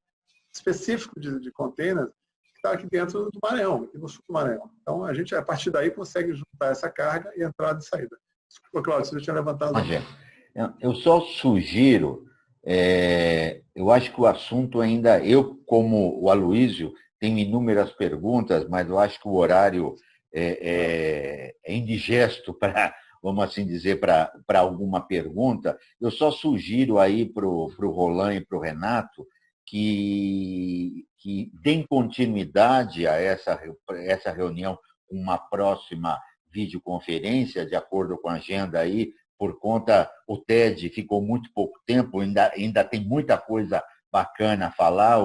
específico de container que está aqui dentro do Maranhão, aqui no sul do Maranhão. Então, a gente, a partir daí, consegue juntar essa carga e entrada e saída. Desculpa, Cláudio, você já tinha levantado. Eu só sugiro, eu acho que o assunto ainda, eu como o Aloísio, tenho inúmeras perguntas, mas eu acho que o horário é indigesto para, vamos assim dizer, para alguma pergunta. Eu só sugiro aí para o Roland e para o Renato que deem continuidade a essa reunião com uma próxima videoconferência, de acordo com a agenda aí, por conta, o TED ficou muito pouco tempo, ainda tem muita coisa bacana a falar,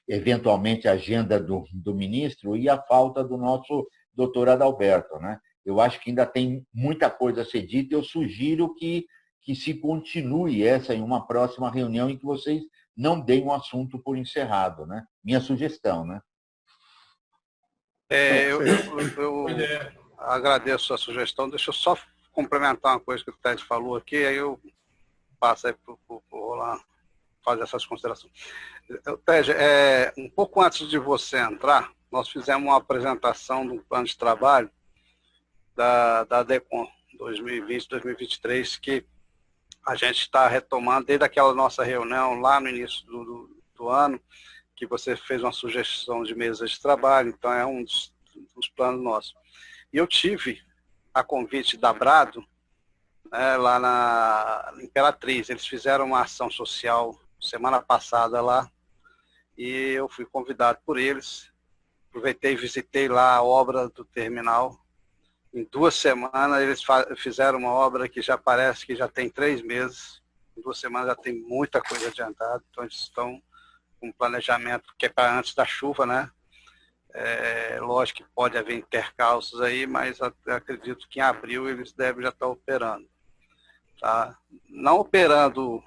eventualmente a agenda do ministro e a falta do nosso doutor Adalberto, né? Eu acho que ainda tem muita coisa a ser dita, eu sugiro que se continue essa em uma próxima reunião em que vocês não deem um assunto por encerrado, né? Minha sugestão, né? Eu agradeço a sugestão, deixa eu só complementar uma coisa que o Ted falou aqui, aí eu passo aí para o Roland fazer essas considerações. Ted, um pouco antes de você entrar, nós fizemos uma apresentação do plano de trabalho da DECOM 2020-2023, que a gente está retomando desde aquela nossa reunião lá no início do ano, que você fez uma sugestão de mesa de trabalho, então é um dos planos nossos. E eu tive a convite da Brado, né, lá na Imperatriz. Eles fizeram uma ação social semana passada lá, e eu fui convidado por eles. Aproveitei e visitei lá a obra do terminal. Em 2 semanas eles fizeram uma obra que já parece que já tem 3 meses. Em 2 semanas já tem muita coisa adiantada, então eles estão com um planejamento que é para antes da chuva, né? Lógico que pode haver intercalços aí, mas acredito que em abril eles devem já estar operando. Tá? Não operando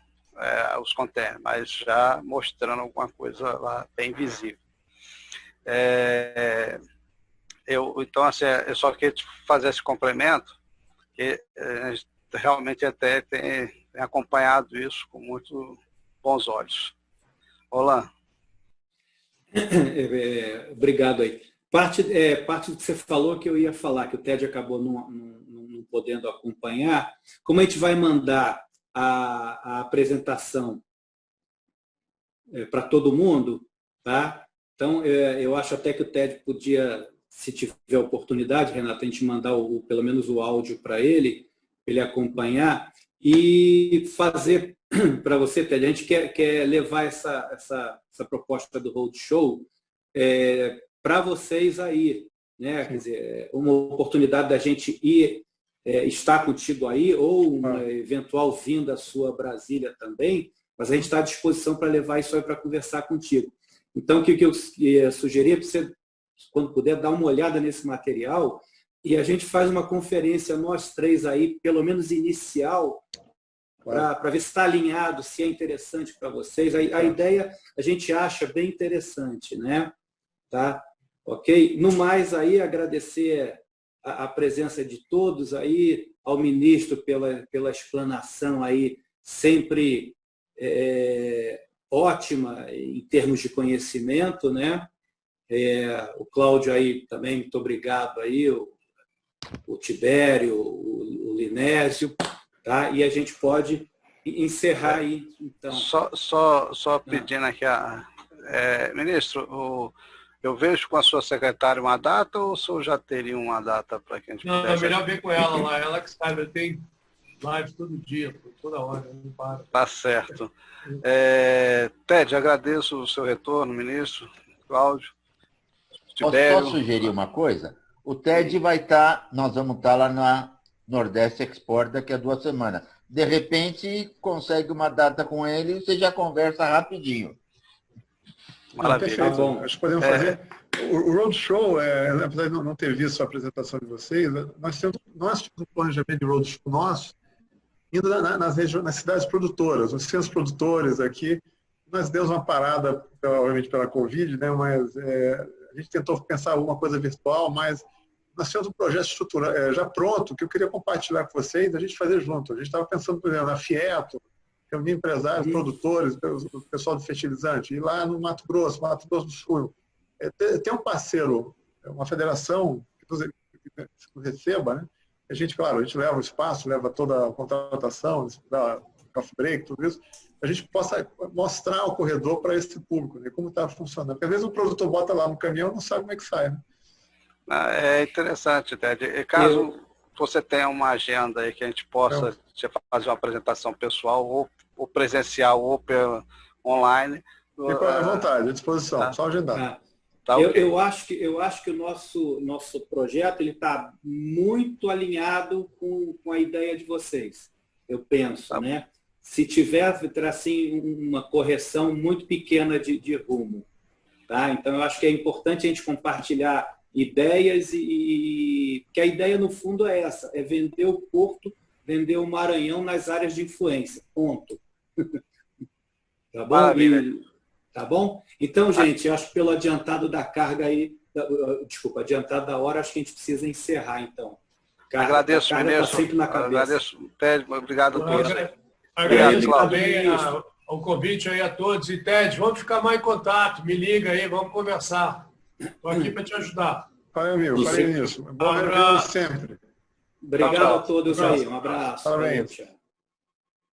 os contêineres, mas já mostrando alguma coisa lá bem visível. Então, assim, eu só queria fazer esse complemento, que realmente até tem acompanhado isso com muito bons olhos. Roland. Obrigado aí. Parte do que você falou que eu ia falar, que o TED acabou não podendo acompanhar. Como a gente vai mandar a apresentação para todo mundo, tá? Então, eu acho até que o TED podia se tiver oportunidade, Renato, a gente mandar pelo menos o áudio para ele acompanhar e fazer para você, Ted. A gente quer levar essa proposta do Roadshow para vocês aí, né? Quer dizer, uma oportunidade da gente ir estar contigo aí, ou uma eventual vinda sua a Brasília também, mas a gente está à disposição para levar isso aí para conversar contigo. Então, o que eu ia sugerir é para você, quando puder, dar uma olhada nesse material e a gente faz uma conferência, nós três aí, pelo menos inicial, para ver se está alinhado, se é interessante para vocês. A ideia a gente acha bem interessante, né? Tá? Ok? No mais, aí, agradecer a presença de todos aí, ao ministro pela explanação aí, sempre ótima em termos de conhecimento, né? O Cláudio aí também, muito obrigado aí, o Tibério, o Linésio, tá? E a gente pode encerrar aí, então. Só pedindo aqui, ministro, eu vejo com a sua secretária uma data ou o senhor já teria uma data para que a gente pudesse... Não, é melhor ver com ela lá, ela que sabe, tem live todo dia, toda hora, não para. Tá certo. Ted, agradeço o seu retorno, ministro, Cláudio, Tibério. Posso sugerir uma coisa? O Ted vai estar, nós vamos estar lá na Nordeste Export daqui a 2 semanas. De repente, consegue uma data com ele e você já conversa rapidinho. Maravilha. Perfeito. Tá bom. Acho que podemos fazer. O Roadshow, apesar de não ter visto a apresentação de vocês, nós temos um planejamento de Roadshow nosso, indo nas cidades produtoras, nos centros produtores aqui. Nós demos uma parada, obviamente, pela Covid, né? Mas a gente tentou pensar alguma coisa virtual, mas nós temos um projeto estrutural já pronto, que eu queria compartilhar com vocês, a gente fazer junto. A gente estava pensando, por exemplo, na Fieto, reunir empresários, produtores, o pessoal do fertilizante, e lá no Mato Grosso do Sul. Tem um parceiro, uma federação que receba, né? A gente, claro, a gente leva o espaço, leva toda a contratação, da coffee break, tudo isso, a gente possa mostrar o corredor para esse público, né? Como está funcionando. Porque às vezes o produtor bota lá no caminhão e não sabe como é que sai, né? É interessante, Ted. Caso você tenha uma agenda aí que a gente possa fazer uma apresentação pessoal ou presencial ou online. Fica à vontade, à disposição, tá. Só agendar. Tá, eu acho que o nosso projeto está muito alinhado com a ideia de vocês, eu penso, tá, né? Se tiver assim, uma correção muito pequena de rumo. Tá? Então, eu acho que é importante a gente compartilhar ideias que a ideia, no fundo, é essa, é vender o Porto, vender o Maranhão nas áreas de influência, ponto. Tá bom? Tá bom? Então, gente, eu acho que pelo adiantado da carga aí, desculpa, adiantado da hora, acho que a gente precisa encerrar, então. Agradeço, ministro. Tá sempre na cabeça. Agradeço, Ted, obrigado a todos. Agradeço também o convite aí a todos. E, Ted, vamos ficar mais em contato, me liga aí, vamos conversar. Estou aqui para te ajudar. Valeu, amigo. Falei nisso. Bom ver sempre. Obrigado a todos aí. Um abraço. Parabéns.